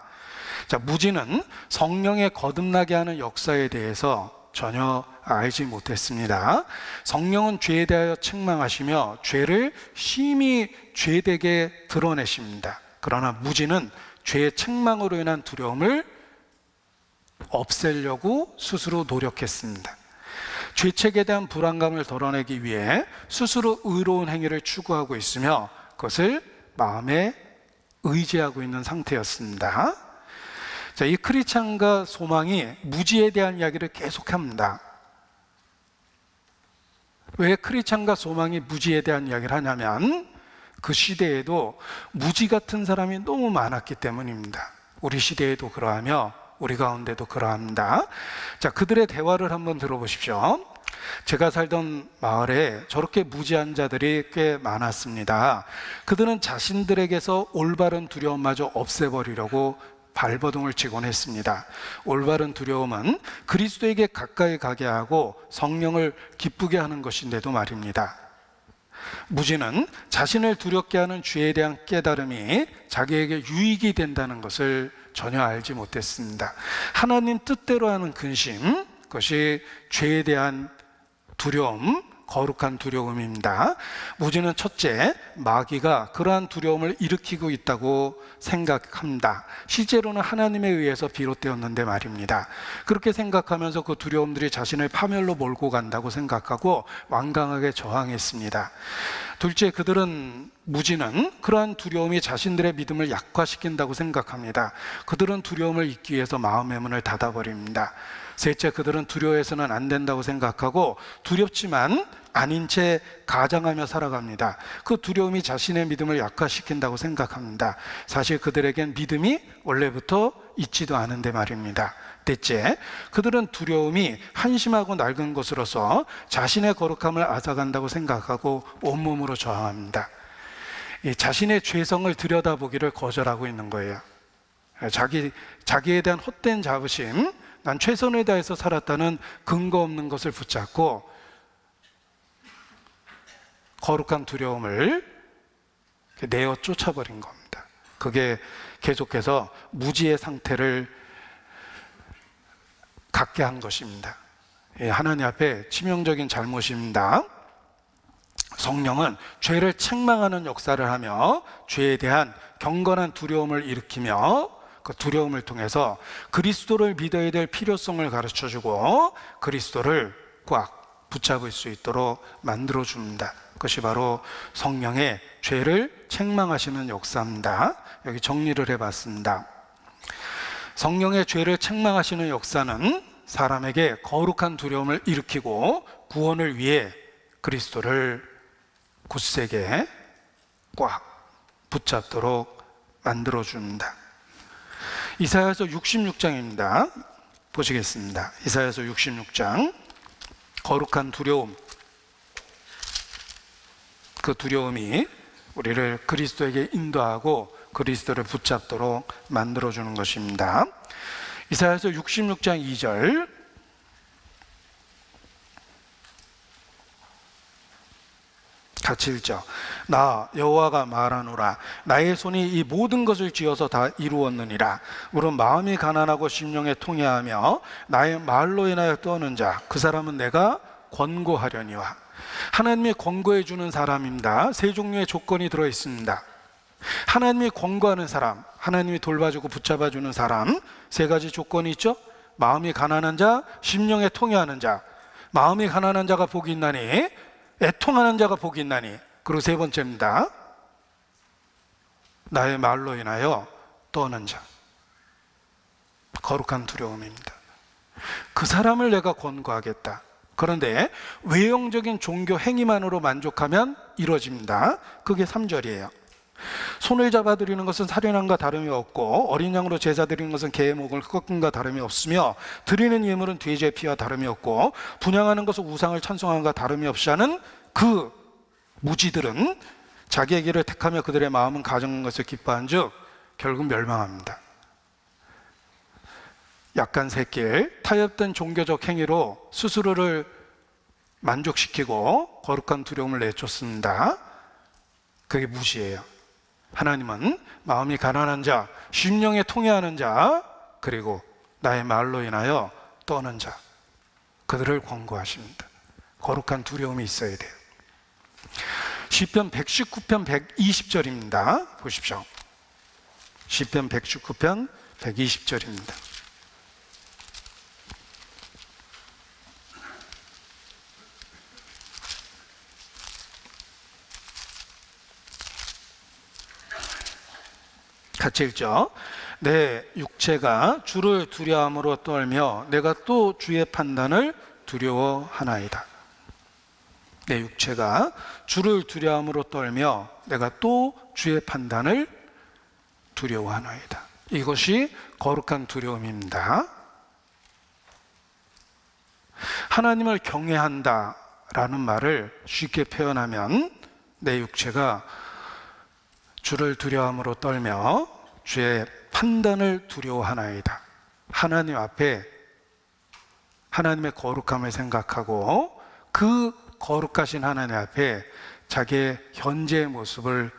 자, 무지는 성령의 거듭나게 하는 역사에 대해서 전혀 알지 못했습니다. 성령은 죄에 대하여 책망하시며 죄를 심히 죄되게 드러내십니다. 그러나 무지는 죄의 책망으로 인한 두려움을 없애려고 스스로 노력했습니다. 죄책에 대한 불안감을 덜어내기 위해 스스로 의로운 행위를 추구하고 있으며 그것을 마음에 의지하고 있는 상태였습니다. 자, 이 크리스찬과 소망이 무지에 대한 이야기를 계속합니다. 왜 크리스찬과 소망이 무지에 대한 이야기를 하냐면 그 시대에도 무지 같은 사람이 너무 많았기 때문입니다. 우리 시대에도 그러하며 우리 가운데도 그러합니다. 자, 그들의 대화를 한번 들어보십시오. 제가 살던 마을에 저렇게 무지한 자들이 꽤 많았습니다. 그들은 자신들에게서 올바른 두려움마저 없애버리려고 발버둥을 치곤 했습니다. 올바른 두려움은 그리스도에게 가까이 가게 하고 성령을 기쁘게 하는 것인데도 말입니다. 무지는 자신을 두렵게 하는 죄에 대한 깨달음이 자기에게 유익이 된다는 것을 전혀 알지 못했습니다. 하나님 뜻대로 하는 근심, 그것이 죄에 대한 두려움, 거룩한 두려움입니다. 무지는 첫째, 마귀가 그러한 두려움을 일으키고 있다고 생각합니다. 실제로는 하나님에 의해서 비롯되었는데 말입니다. 그렇게 생각하면서 그 두려움들이 자신을 파멸로 몰고 간다고 생각하고 완강하게 저항했습니다. 둘째, 무지는 그러한 두려움이 자신들의 믿음을 약화시킨다고 생각합니다. 그들은 두려움을 잊기 위해서 마음의 문을 닫아버립니다. 셋째, 그들은 두려워해서는 안 된다고 생각하고 두렵지만 아닌 채 가장하며 살아갑니다. 그 두려움이 자신의 믿음을 약화시킨다고 생각합니다. 사실 그들에겐 믿음이 원래부터 있지도 않은데 말입니다. 넷째, 그들은 두려움이 한심하고 낡은 것으로서 자신의 거룩함을 앗아간다고 생각하고 온몸으로 저항합니다. 자신의 죄성을 들여다보기를 거절하고 있는 거예요. 자기에 대한 헛된 자부심, 난 최선을 다해서 살았다는 근거 없는 것을 붙잡고 거룩한 두려움을 내어 쫓아버린 겁니다. 그게 계속해서 무지의 상태를 갖게 한 것입니다. 하나님 앞에 치명적인 잘못입니다. 성령은 죄를 책망하는 역사를 하며 죄에 대한 경건한 두려움을 일으키며 그 두려움을 통해서 그리스도를 믿어야 될 필요성을 가르쳐주고 그리스도를 꽉 붙잡을 수 있도록 만들어줍니다. 그것이 바로 성령의 죄를 책망하시는 역사입니다. 여기 정리를 해봤습니다. 성령의 죄를 책망하시는 역사는 사람에게 거룩한 두려움을 일으키고 구원을 위해 그리스도를 굳세게 꽉 붙잡도록 만들어줍니다. 이사야서 66장입니다. 보시겠습니다. 이사야서 66장, 거룩한 두려움. 그 두려움이 우리를 그리스도에게 인도하고 그리스도를 붙잡도록 만들어주는 것입니다. 이사야서 66장 2절, 같이 읽죠. 나 여호와가 말하노라. 나의 손이 이 모든 것을 지어서 다 이루었느니라. 물은 마음이 가난하고 심령에 통해하며 나의 말로 인하여 떠는 자, 그 사람은 내가 권고하려니와. 하나님이 권고해 주는 사람입니다. 세 종류의 조건이 들어 있습니다. 하나님이 권고하는 사람, 하나님이 돌봐주고 붙잡아주는 사람, 세 가지 조건이 있죠. 마음이 가난한 자, 심령에 통회하는 자. 마음이 가난한 자가 복이 있나니, 애통하는 자가 복이 있나니. 그리고 세 번째입니다. 나의 말로 인하여 떠는 자. 거룩한 두려움입니다. 그 사람을 내가 권고하겠다. 그런데 외형적인 종교 행위만으로 만족하면 이루어집니다. 그게 3절이에요. 손을 잡아 드리는 것은 살인함과 다름이 없고 어린 양으로 제사 드리는 것은 개의 목을 꺾음과 다름이 없으며 드리는 예물은 돼지의 피와 다름이 없고 분향하는 것은 우상을 찬송함과 다름이 없이 하는 그 무지들은 자기의 길을 택하며 그들의 마음은 가증한 것을 기뻐한 즉 결국 멸망합니다. 약간 새길 타협된 종교적 행위로 스스로를 만족시키고 거룩한 두려움을 내쫓습니다. 그게 무지예요. 하나님은 마음이 가난한 자, 심령에 통회하는 자, 그리고 나의 말로 인하여 떠는 자, 그들을 권고하십니다. 거룩한 두려움이 있어야 돼요. 시편 119편 120절입니다. 보십시오. 시편 119편 120절입니다. 같이 읽죠. 내 육체가 주를 두려움으로 떨며 내가 또 주의 판단을 두려워하나이다. 내 육체가 주를 두려움으로 떨며 내가 또 주의 판단을 두려워하나이다. 이것이 거룩한 두려움입니다. 하나님을 경외한다라는 말을 쉽게 표현하면 내 육체가 주를 두려움으로 떨며 주의 판단을 두려워하나이다. 하나님 앞에 하나님의 거룩함을 생각하고 그 거룩하신 하나님 앞에 자기의 현재의 모습을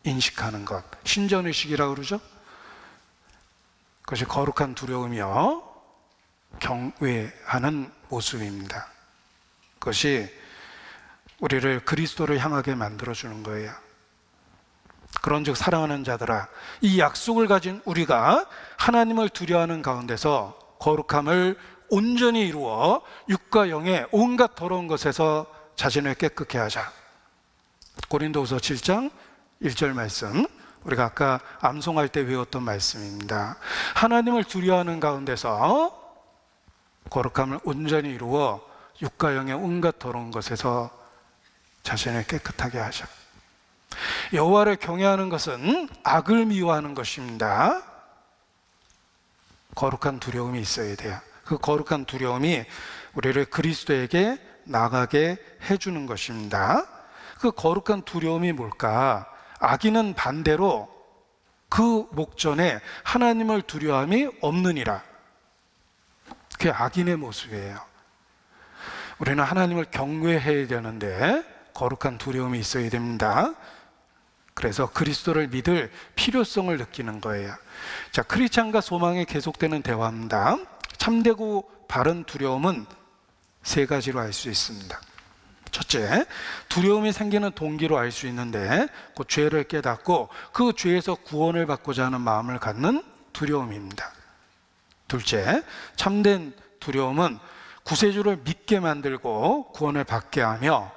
인식하는 것, 신전의식이라고 그러죠. 그것이 거룩한 두려움이요 경외하는 모습입니다. 그것이 우리를 그리스도를 향하게 만들어주는 거예요. 그런즉 사랑하는 자들아, 이 약속을 가진 우리가 하나님을 두려워하는 가운데서 거룩함을 온전히 이루어 육과 영의 온갖 더러운 것에서 자신을 깨끗게 하자. 고린도후서 7장 1절 말씀, 우리가 아까 암송할 때 외웠던 말씀입니다. 하나님을 두려워하는 가운데서 거룩함을 온전히 이루어 육과 영의 온갖 더러운 것에서 자신을 깨끗하게 하자. 여호와를 경외하는 것은 악을 미워하는 것입니다. 거룩한 두려움이 있어야 돼요. 그 거룩한 두려움이 우리를 그리스도에게 나가게 해주는 것입니다. 그 거룩한 두려움이 뭘까? 악인은 반대로 그 목전에 하나님을 두려움이 없느니라. 그게 악인의 모습이에요. 우리는 하나님을 경외해야 되는데 거룩한 두려움이 있어야 됩니다. 그래서 그리스도를 믿을 필요성을 느끼는 거예요. 자, 크리스찬과 소망이 계속되는 대화입니다. 참되고 바른 두려움은 세 가지로 알 수 있습니다. 첫째, 두려움이 생기는 동기로 알 수 있는데 그 죄를 깨닫고 그 죄에서 구원을 받고자 하는 마음을 갖는 두려움입니다. 둘째, 참된 두려움은 구세주를 믿게 만들고 구원을 받게 하며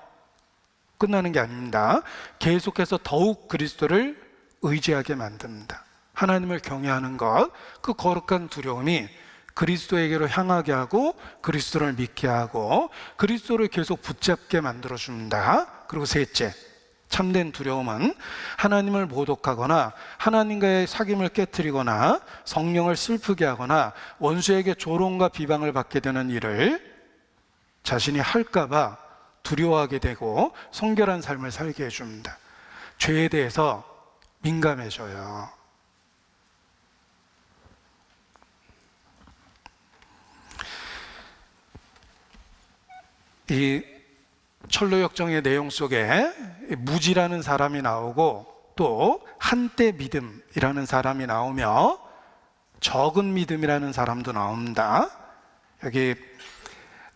끝나는 게 아닙니다. 계속해서 더욱 그리스도를 의지하게 만듭니다. 하나님을 경외하는 것, 그 거룩한 두려움이 그리스도에게로 향하게 하고 그리스도를 믿게 하고 그리스도를 계속 붙잡게 만들어줍니다. 그리고 셋째, 참된 두려움은 하나님을 모독하거나 하나님과의 사귐을 깨트리거나 성령을 슬프게 하거나 원수에게 조롱과 비방을 받게 되는 일을 자신이 할까봐 두려워하게 되고 성결한 삶을 살게 해줍니다. 죄에 대해서 민감해져요. 이 철로역정의 내용 속에 무지라는 사람이 나오고 또 한때 믿음이라는 사람이 나오며 적은 믿음이라는 사람도 나옵니다. 여기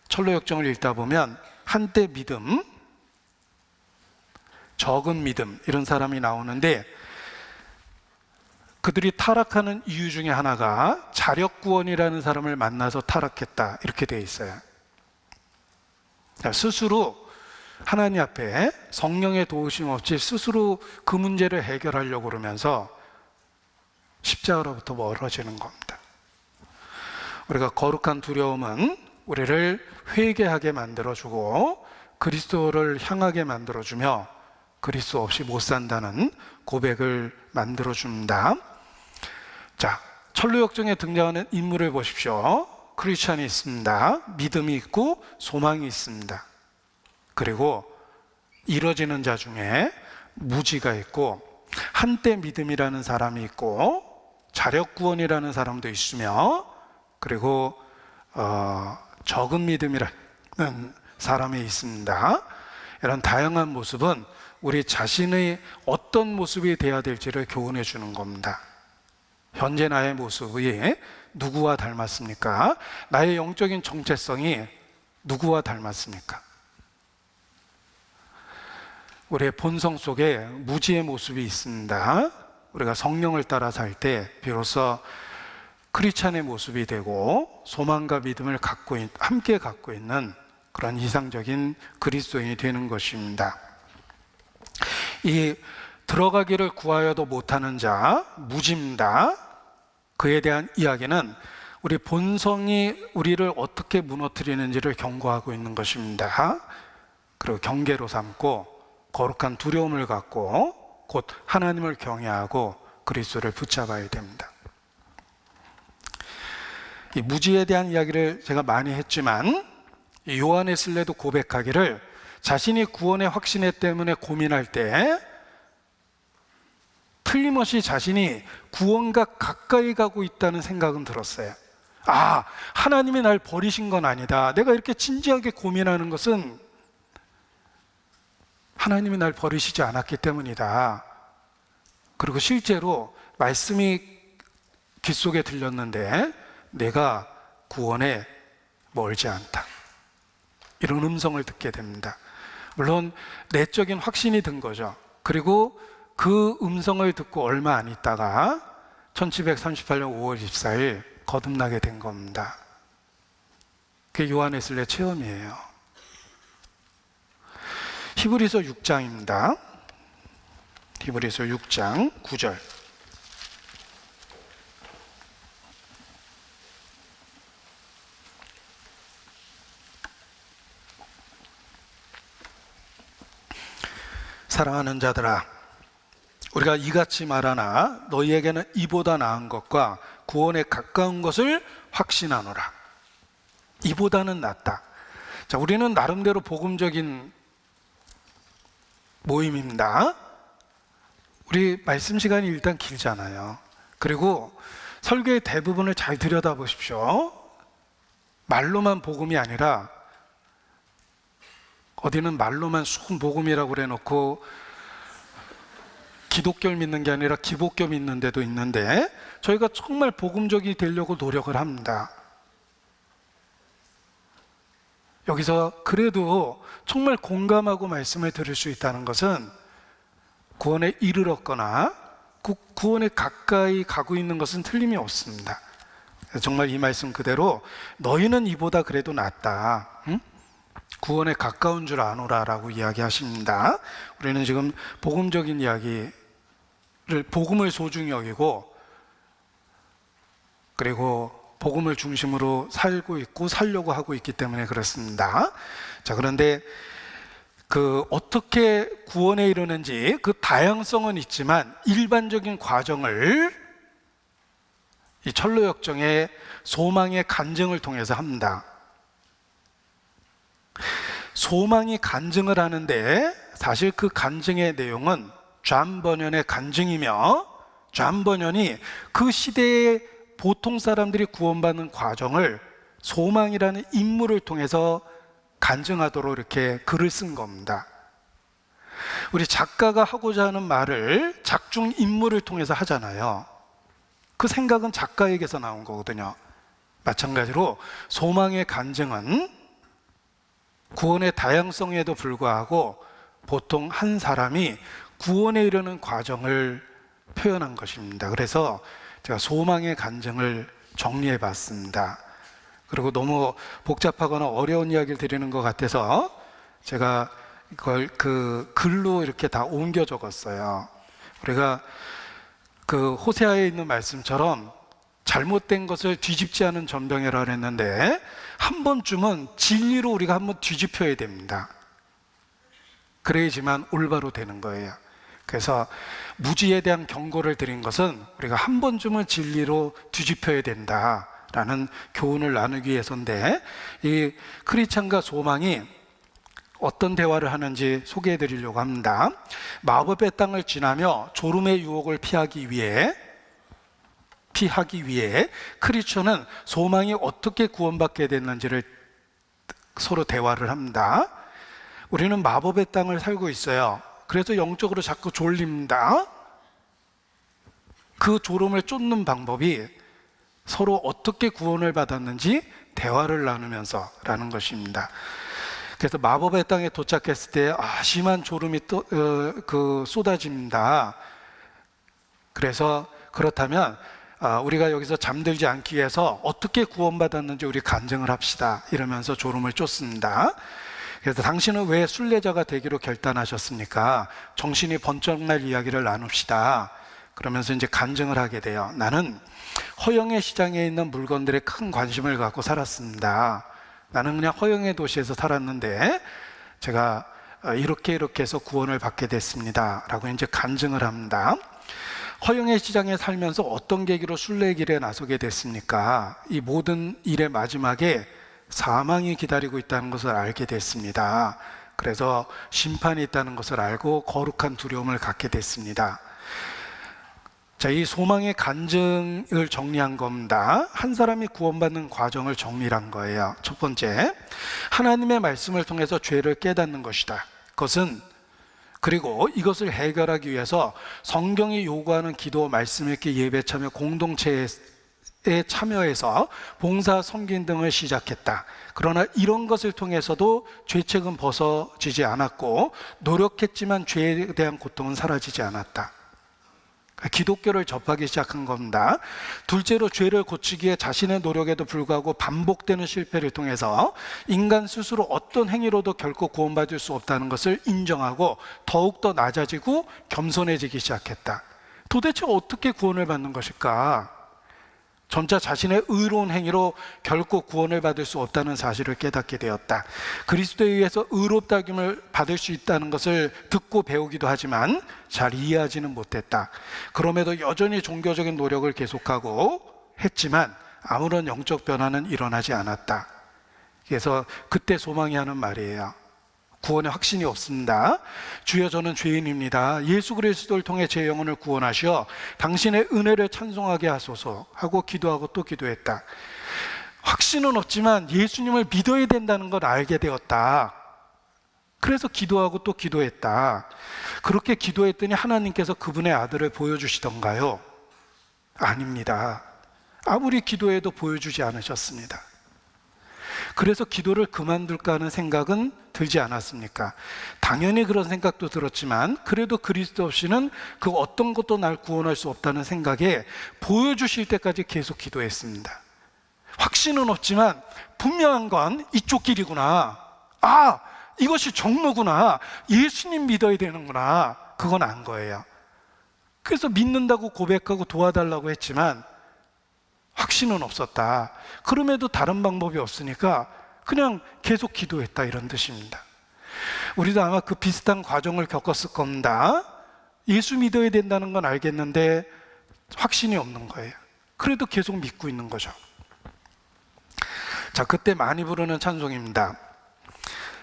철로역정을 읽다 보면 한때 믿음, 적은 믿음, 이런 사람이 나오는데, 그들이 타락하는 이유 중에 하나가 자력구원이라는 사람을 만나서 타락했다, 이렇게 되어 있어요. 스스로 하나님 앞에 성령의 도우심 없이 스스로 그 문제를 해결하려고 그러면서 십자가로부터 멀어지는 겁니다. 우리가 거룩한 두려움은 우리를 회개하게 만들어주고 그리스도를 향하게 만들어주며 그리스도 없이 못 산다는 고백을 만들어줍니다. 자, 천루역정에 등장하는 인물을 보십시오. 크리스찬이 있습니다. 믿음이 있고 소망이 있습니다. 그리고 이뤄지는 자 중에 무지가 있고, 한때 믿음이라는 사람이 있고, 자력구원이라는 사람도 있으며, 그리고 적은 믿음이라는 사람이 있습니다. 이런 다양한 모습은 우리 자신의 어떤 모습이 되어야 될지를 교훈해 주는 겁니다. 현재 나의 모습이 누구와 닮았습니까? 나의 영적인 정체성이 누구와 닮았습니까? 우리의 본성 속에 무지의 모습이 있습니다. 우리가 성령을 따라 살 때 비로소 크리스찬의 모습이 되고 소망과 믿음을 함께 갖고 있는 그런 이상적인 그리스도인이 되는 것입니다. 이 들어가기를 구하여도 못하는 자, 무지입니다. 그에 대한 이야기는 우리 본성이 우리를 어떻게 무너뜨리는지를 경고하고 있는 것입니다. 그리고 경계로 삼고 거룩한 두려움을 갖고 곧 하나님을 경외하고 그리스도를 붙잡아야 됩니다. 이 무지에 대한 이야기를 제가 많이 했지만 요한웨슬레도 고백하기를 자신이 구원의 확신에 때문에 고민할 때 틀림없이 자신이 구원과 가까이 가고 있다는 생각은 들었어요. 아, 하나님이 날 버리신 건 아니다. 내가 이렇게 진지하게 고민하는 것은 하나님이 날 버리시지 않았기 때문이다. 그리고 실제로 말씀이 귓속에 들렸는데 내가 구원에 멀지 않다, 이런 음성을 듣게 됩니다. 물론 내적인 확신이 든 거죠. 그리고 그 음성을 듣고 얼마 안 있다가 1738년 5월 24일 거듭나게 된 겁니다. 그게 요한웨슬레 체험이에요. 히브리서 6장입니다. 히브리서 6장 9절. 사랑하는 자들아, 우리가 이같이 말하나 너희에게는 이보다 나은 것과 구원에 가까운 것을 확신하노라. 이보다는 낫다. 자, 우리는 나름대로 복음적인 모임입니다. 우리 말씀 시간이 일단 길잖아요. 그리고 설교의 대부분을 잘 들여다보십시오. 말로만 복음이 아니라 어디는 말로만 순 복음이라고 그래놓고 기독교를 믿는 게 아니라 기복교 믿는 데도 있는데, 저희가 정말 복음적이 되려고 노력을 합니다. 여기서 그래도 정말 공감하고 말씀을 들을 수 있다는 것은 구원에 이르렀거나 구원에 가까이 가고 있는 것은 틀림이 없습니다. 정말 이 말씀 그대로 너희는 이보다 그래도 낫다, 응? 구원에 가까운 줄 아노라 라고 이야기하십니다. 우리는 지금 복음적인 이야기를, 복음을 소중히 여기고 그리고 복음을 중심으로 살고 있고 살려고 하고 있기 때문에 그렇습니다. 자, 그런데 어떻게 구원에 이르는지 그 다양성은 있지만 일반적인 과정을 이 천루역정의 소망의 간증을 통해서 합니다. 소망이 간증을 하는데 사실 그 간증의 내용은 존 버년의 간증이며, 존 버년이 그 시대의 보통 사람들이 구원받는 과정을 소망이라는 인물을 통해서 간증하도록 이렇게 글을 쓴 겁니다. 우리 작가가 하고자 하는 말을 작중 인물을 통해서 하잖아요. 그 생각은 작가에게서 나온 거거든요. 마찬가지로 소망의 간증은 구원의 다양성에도 불구하고 보통 한 사람이 구원에 이르는 과정을 표현한 것입니다. 그래서 제가 소망의 간증을 정리해 봤습니다. 그리고 너무 복잡하거나 어려운 이야기를 드리는 것 같아서 제가 이걸 그 글로 이렇게 다 옮겨 적었어요. 우리가 그 호세아에 있는 말씀처럼 잘못된 것을 뒤집지 않은 전병이라 그랬는데 한 번쯤은 진리로 우리가 한번 뒤집혀야 됩니다. 그래야지만 올바로 되는 거예요. 그래서 무지에 대한 경고를 드린 것은 우리가 한 번쯤은 진리로 뒤집혀야 된다라는 교훈을 나누기 위해서인데, 이 크리스찬과 소망이 어떤 대화를 하는지 소개해 드리려고 합니다. 마법의 땅을 지나며 졸음의 유혹을 피하기 위해 크리스천은 소망이 어떻게 구원받게 됐는지를 서로 대화를 합니다. 우리는 마법의 땅을 살고 있어요. 그래서 영적으로 자꾸 졸립니다. 그 졸음을 쫓는 방법이 서로 어떻게 구원을 받았는지 대화를 나누면서 라는 것입니다. 그래서 마법의 땅에 도착했을 때 심한 졸음이 쏟아집니다. 그래서 그렇다면 우리가 여기서 잠들지 않기 위해서 어떻게 구원받았는지 우리 간증을 합시다 이러면서 졸음을 쫓습니다. 그래서 당신은 왜 순례자가 되기로 결단하셨습니까? 정신이 번쩍 날 이야기를 나눕시다. 그러면서 이제 간증을 하게 돼요. 나는 허영의 시장에 있는 물건들에 큰 관심을 갖고 살았습니다. 나는 그냥 허영의 도시에서 살았는데 제가 이렇게 해서 구원을 받게 됐습니다 라고 이제 간증을 합니다. 허영의 시장에 살면서 어떤 계기로 순례길에 나서게 됐습니까? 이 모든 일의 마지막에 사망이 기다리고 있다는 것을 알게 됐습니다. 그래서 심판이 있다는 것을 알고 거룩한 두려움을 갖게 됐습니다. 자, 이 소망의 간증을 정리한 겁니다. 한 사람이 구원받는 과정을 정리한 거예요. 첫 번째, 하나님의 말씀을 통해서 죄를 깨닫는 것이다. 그리고 이것을 해결하기 위해서 성경이 요구하는 기도, 말씀 읽기, 예배 참여, 공동체에 참여해서 봉사, 섬김 등을 시작했다. 그러나 이런 것을 통해서도 죄책은 벗어지지 않았고 노력했지만 죄에 대한 고통은 사라지지 않았다. 기독교를 접하기 시작한 겁니다. 둘째로, 죄를 고치기 위해 자신의 노력에도 불구하고 반복되는 실패를 통해서 인간 스스로 어떤 행위로도 결코 구원받을 수 없다는 것을 인정하고 더욱더 낮아지고 겸손해지기 시작했다. 도대체 어떻게 구원을 받는 것일까? 점차 자신의 의로운 행위로 결코 구원을 받을 수 없다는 사실을 깨닫게 되었다. 그리스도에 의해서 의롭다김을 받을 수 있다는 것을 듣고 배우기도 하지만 잘 이해하지는 못했다. 그럼에도 여전히 종교적인 노력을 계속하고 했지만 아무런 영적 변화는 일어나지 않았다. 그래서 그때 소망이 하는 말이에요. 구원의 확신이 없습니다. 주여, 저는 죄인입니다. 예수 그리스도를 통해 제 영혼을 구원하시어 당신의 은혜를 찬송하게 하소서 하고 기도하고 또 기도했다. 확신은 없지만 예수님을 믿어야 된다는 걸 알게 되었다. 그래서 기도하고 또 기도했다. 그렇게 기도했더니 하나님께서 그분의 아들을 보여주시던가요? 아닙니다. 아무리 기도해도 보여주지 않으셨습니다. 그래서 기도를 그만둘까 하는 생각은 들지 않았습니까? 당연히 그런 생각도 들었지만 그래도 그리스도 없이는 그 어떤 것도 날 구원할 수 없다는 생각에 보여주실 때까지 계속 기도했습니다. 확신은 없지만 분명한 건 이쪽 길이구나, 이것이 정로구나, 예수님 믿어야 되는구나, 그건 안 거예요. 그래서 믿는다고 고백하고 도와달라고 했지만 확신은 없었다. 그럼에도 다른 방법이 없으니까 그냥 계속 기도했다, 이런 뜻입니다. 우리도 아마 그 비슷한 과정을 겪었을 겁니다. 예수 믿어야 된다는 건 알겠는데 확신이 없는 거예요. 그래도 계속 믿고 있는 거죠. 자, 그때 많이 부르는 찬송입니다.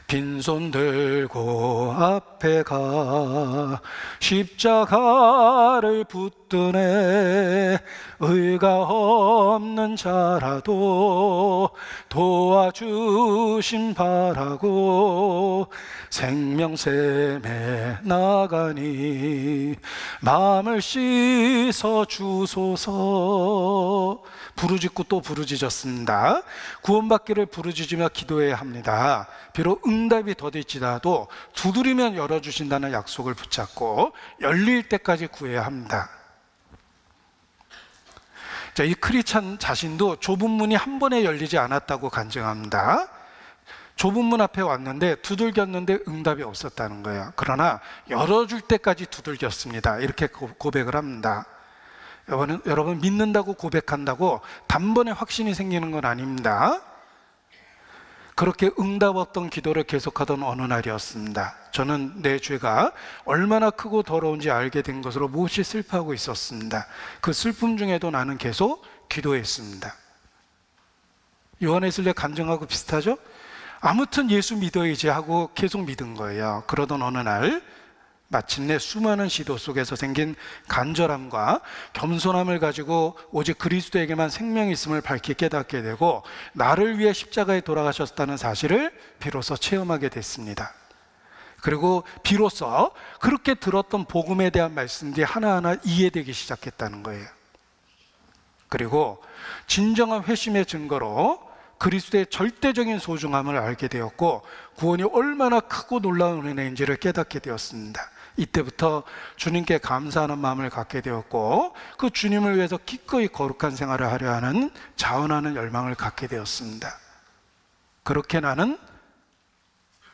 빈손 들고 앞에 가 십자가를 붙드네, 의가 없는 자라도 도와주심 바라고 생명샘에 나가니 마음을 씻어 주소서. 부르짖고 또 부르짖었습니다. 구원받기를 부르짖으며 기도해야 합니다. 비록 응답이 더딜지라도 두드리면 열어주신다는 약속을 붙잡고 열릴 때까지 구해야 합니다. 자, 이 크리스찬 자신도 좁은 문이 한 번에 열리지 않았다고 간증합니다. 좁은 문 앞에 왔는데 두들겼는데 응답이 없었다는 거예요. 그러나 열어줄 때까지 두들겼습니다. 이렇게 고백을 합니다. 여러분 믿는다고 고백한다고 단번에 확신이 생기는 건 아닙니다. 그렇게 응답 없던 기도를 계속하던 어느 날이었습니다. 저는 내 죄가 얼마나 크고 더러운지 알게 된 것으로 몹시 슬퍼하고 있었습니다. 그 슬픔 중에도 나는 계속 기도했습니다. 요한에슬레 간증하고 비슷하죠? 아무튼 예수 믿어야지 하고 계속 믿은 거예요. 그러던 어느 날 마침내 수많은 시도 속에서 생긴 간절함과 겸손함을 가지고 오직 그리스도에게만 생명이 있음을 밝히 깨닫게 되고 나를 위해 십자가에 돌아가셨다는 사실을 비로소 체험하게 됐습니다. 그리고 비로소 그렇게 들었던 복음에 대한 말씀들이 하나하나 이해되기 시작했다는 거예요. 그리고 진정한 회심의 증거로 그리스도의 절대적인 소중함을 알게 되었고 구원이 얼마나 크고 놀라운 은혜인지를 깨닫게 되었습니다. 이때부터 주님께 감사하는 마음을 갖게 되었고 그 주님을 위해서 기꺼이 거룩한 생활을 하려 하는 자원하는 열망을 갖게 되었습니다. 그렇게 나는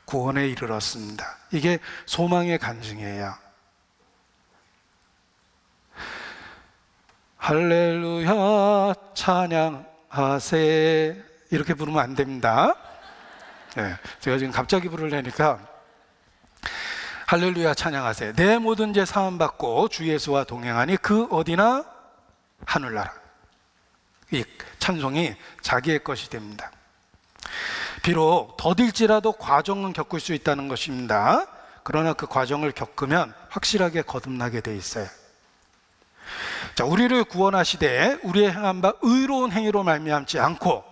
구원에 이르렀습니다. 이게 소망의 간증이에요. 할렐루야 찬양하세 이렇게 부르면 안 됩니다. 네, 제가 지금 갑자기 부르려니까 할렐루야 찬양하세 내 모든 죄 사함받고 주 예수와 동행하니 그 어디나 하늘나라. 이 찬송이 자기의 것이 됩니다. 비록 더딜지라도 과정은 겪을 수 있다는 것입니다. 그러나 그 과정을 겪으면 확실하게 거듭나게 돼 있어요. 자, 우리를 구원하시되 우리의 행한 바 의로운 행위로 말미암지 않고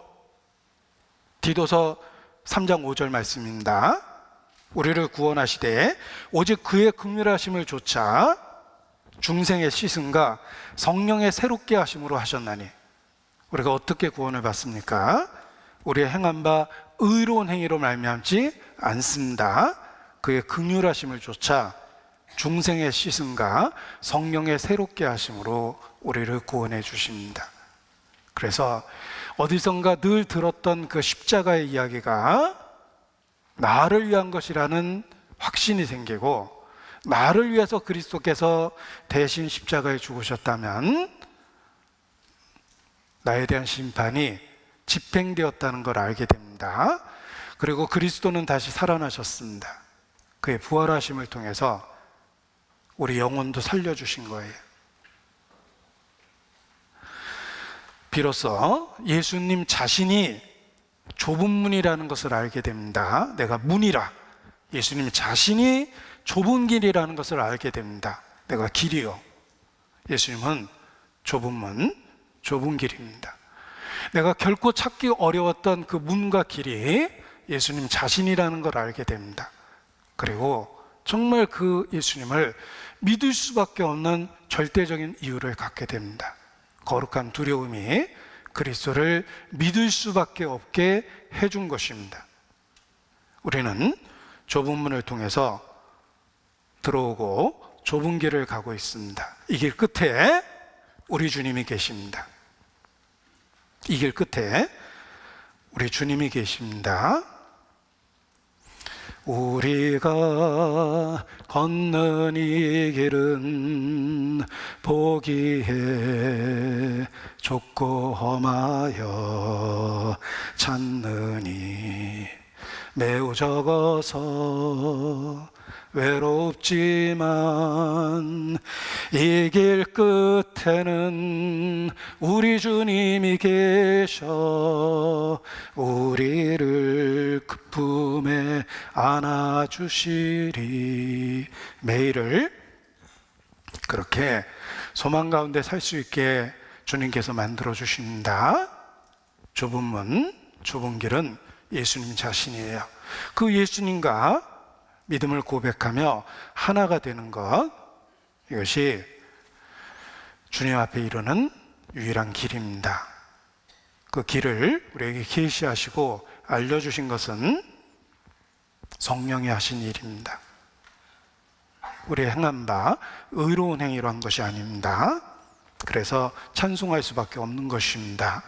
디도서 3장 5절 말씀입니다. 우리를 구원하시되 오직 그의 긍휼하심을 조차 중생의 씻음과 성령의 새롭게 하심으로 하셨나니. 우리가 어떻게 구원을 받습니까? 우리의 행한 바 의로운 행위로 말미암지 않습니다. 그의 긍휼하심을 조차 중생의 씻음과 성령의 새롭게 하심으로 우리를 구원해 주십니다. 그래서 어디선가 늘 들었던 그 십자가의 이야기가 나를 위한 것이라는 확신이 생기고 나를 위해서 그리스도께서 대신 십자가에 죽으셨다면 나에 대한 심판이 집행되었다는 걸 알게 됩니다. 그리고 그리스도는 다시 살아나셨습니다. 그의 부활하심을 통해서 우리 영혼도 살려주신 거예요. 비로소 예수님 자신이 좁은 문이라는 것을 알게 됩니다. 내가 문이라. 예수님 자신이 좁은 길이라는 것을 알게 됩니다. 내가 길이요. 예수님은 좁은 문, 좁은 길입니다. 내가 결코 찾기 어려웠던 그 문과 길이 예수님 자신이라는 걸 알게 됩니다. 그리고 정말 그 예수님을 믿을 수밖에 없는 절대적인 이유를 갖게 됩니다. 거룩한 두려움이 그리스도를 믿을 수밖에 없게 해준 것입니다. 우리는 좁은 문을 통해서 들어오고 좁은 길을 가고 있습니다. 이 길 끝에 우리 주님이 계십니다. 이 길 끝에 우리 주님이 계십니다. 우리가 걷는 이 길은 보기에 좁고 험하여 찾느니 매우 적어서 외롭지만 이 길 끝에는 우리 주님이 계셔 우리를 그 품에 안아주시리. 매일을 그렇게 소망 가운데 살 수 있게 주님께서 만들어 주십니다. 좁은 문, 좁은 길은 예수님 자신이에요. 그 예수님과 믿음을 고백하며 하나가 되는 것, 이것이 주님 앞에 이르는 유일한 길입니다. 그 길을 우리에게 계시하시고 알려주신 것은 성령이 하신 일입니다. 우리 행한 바 의로운 행위로 한 것이 아닙니다. 그래서 찬송할 수밖에 없는 것입니다.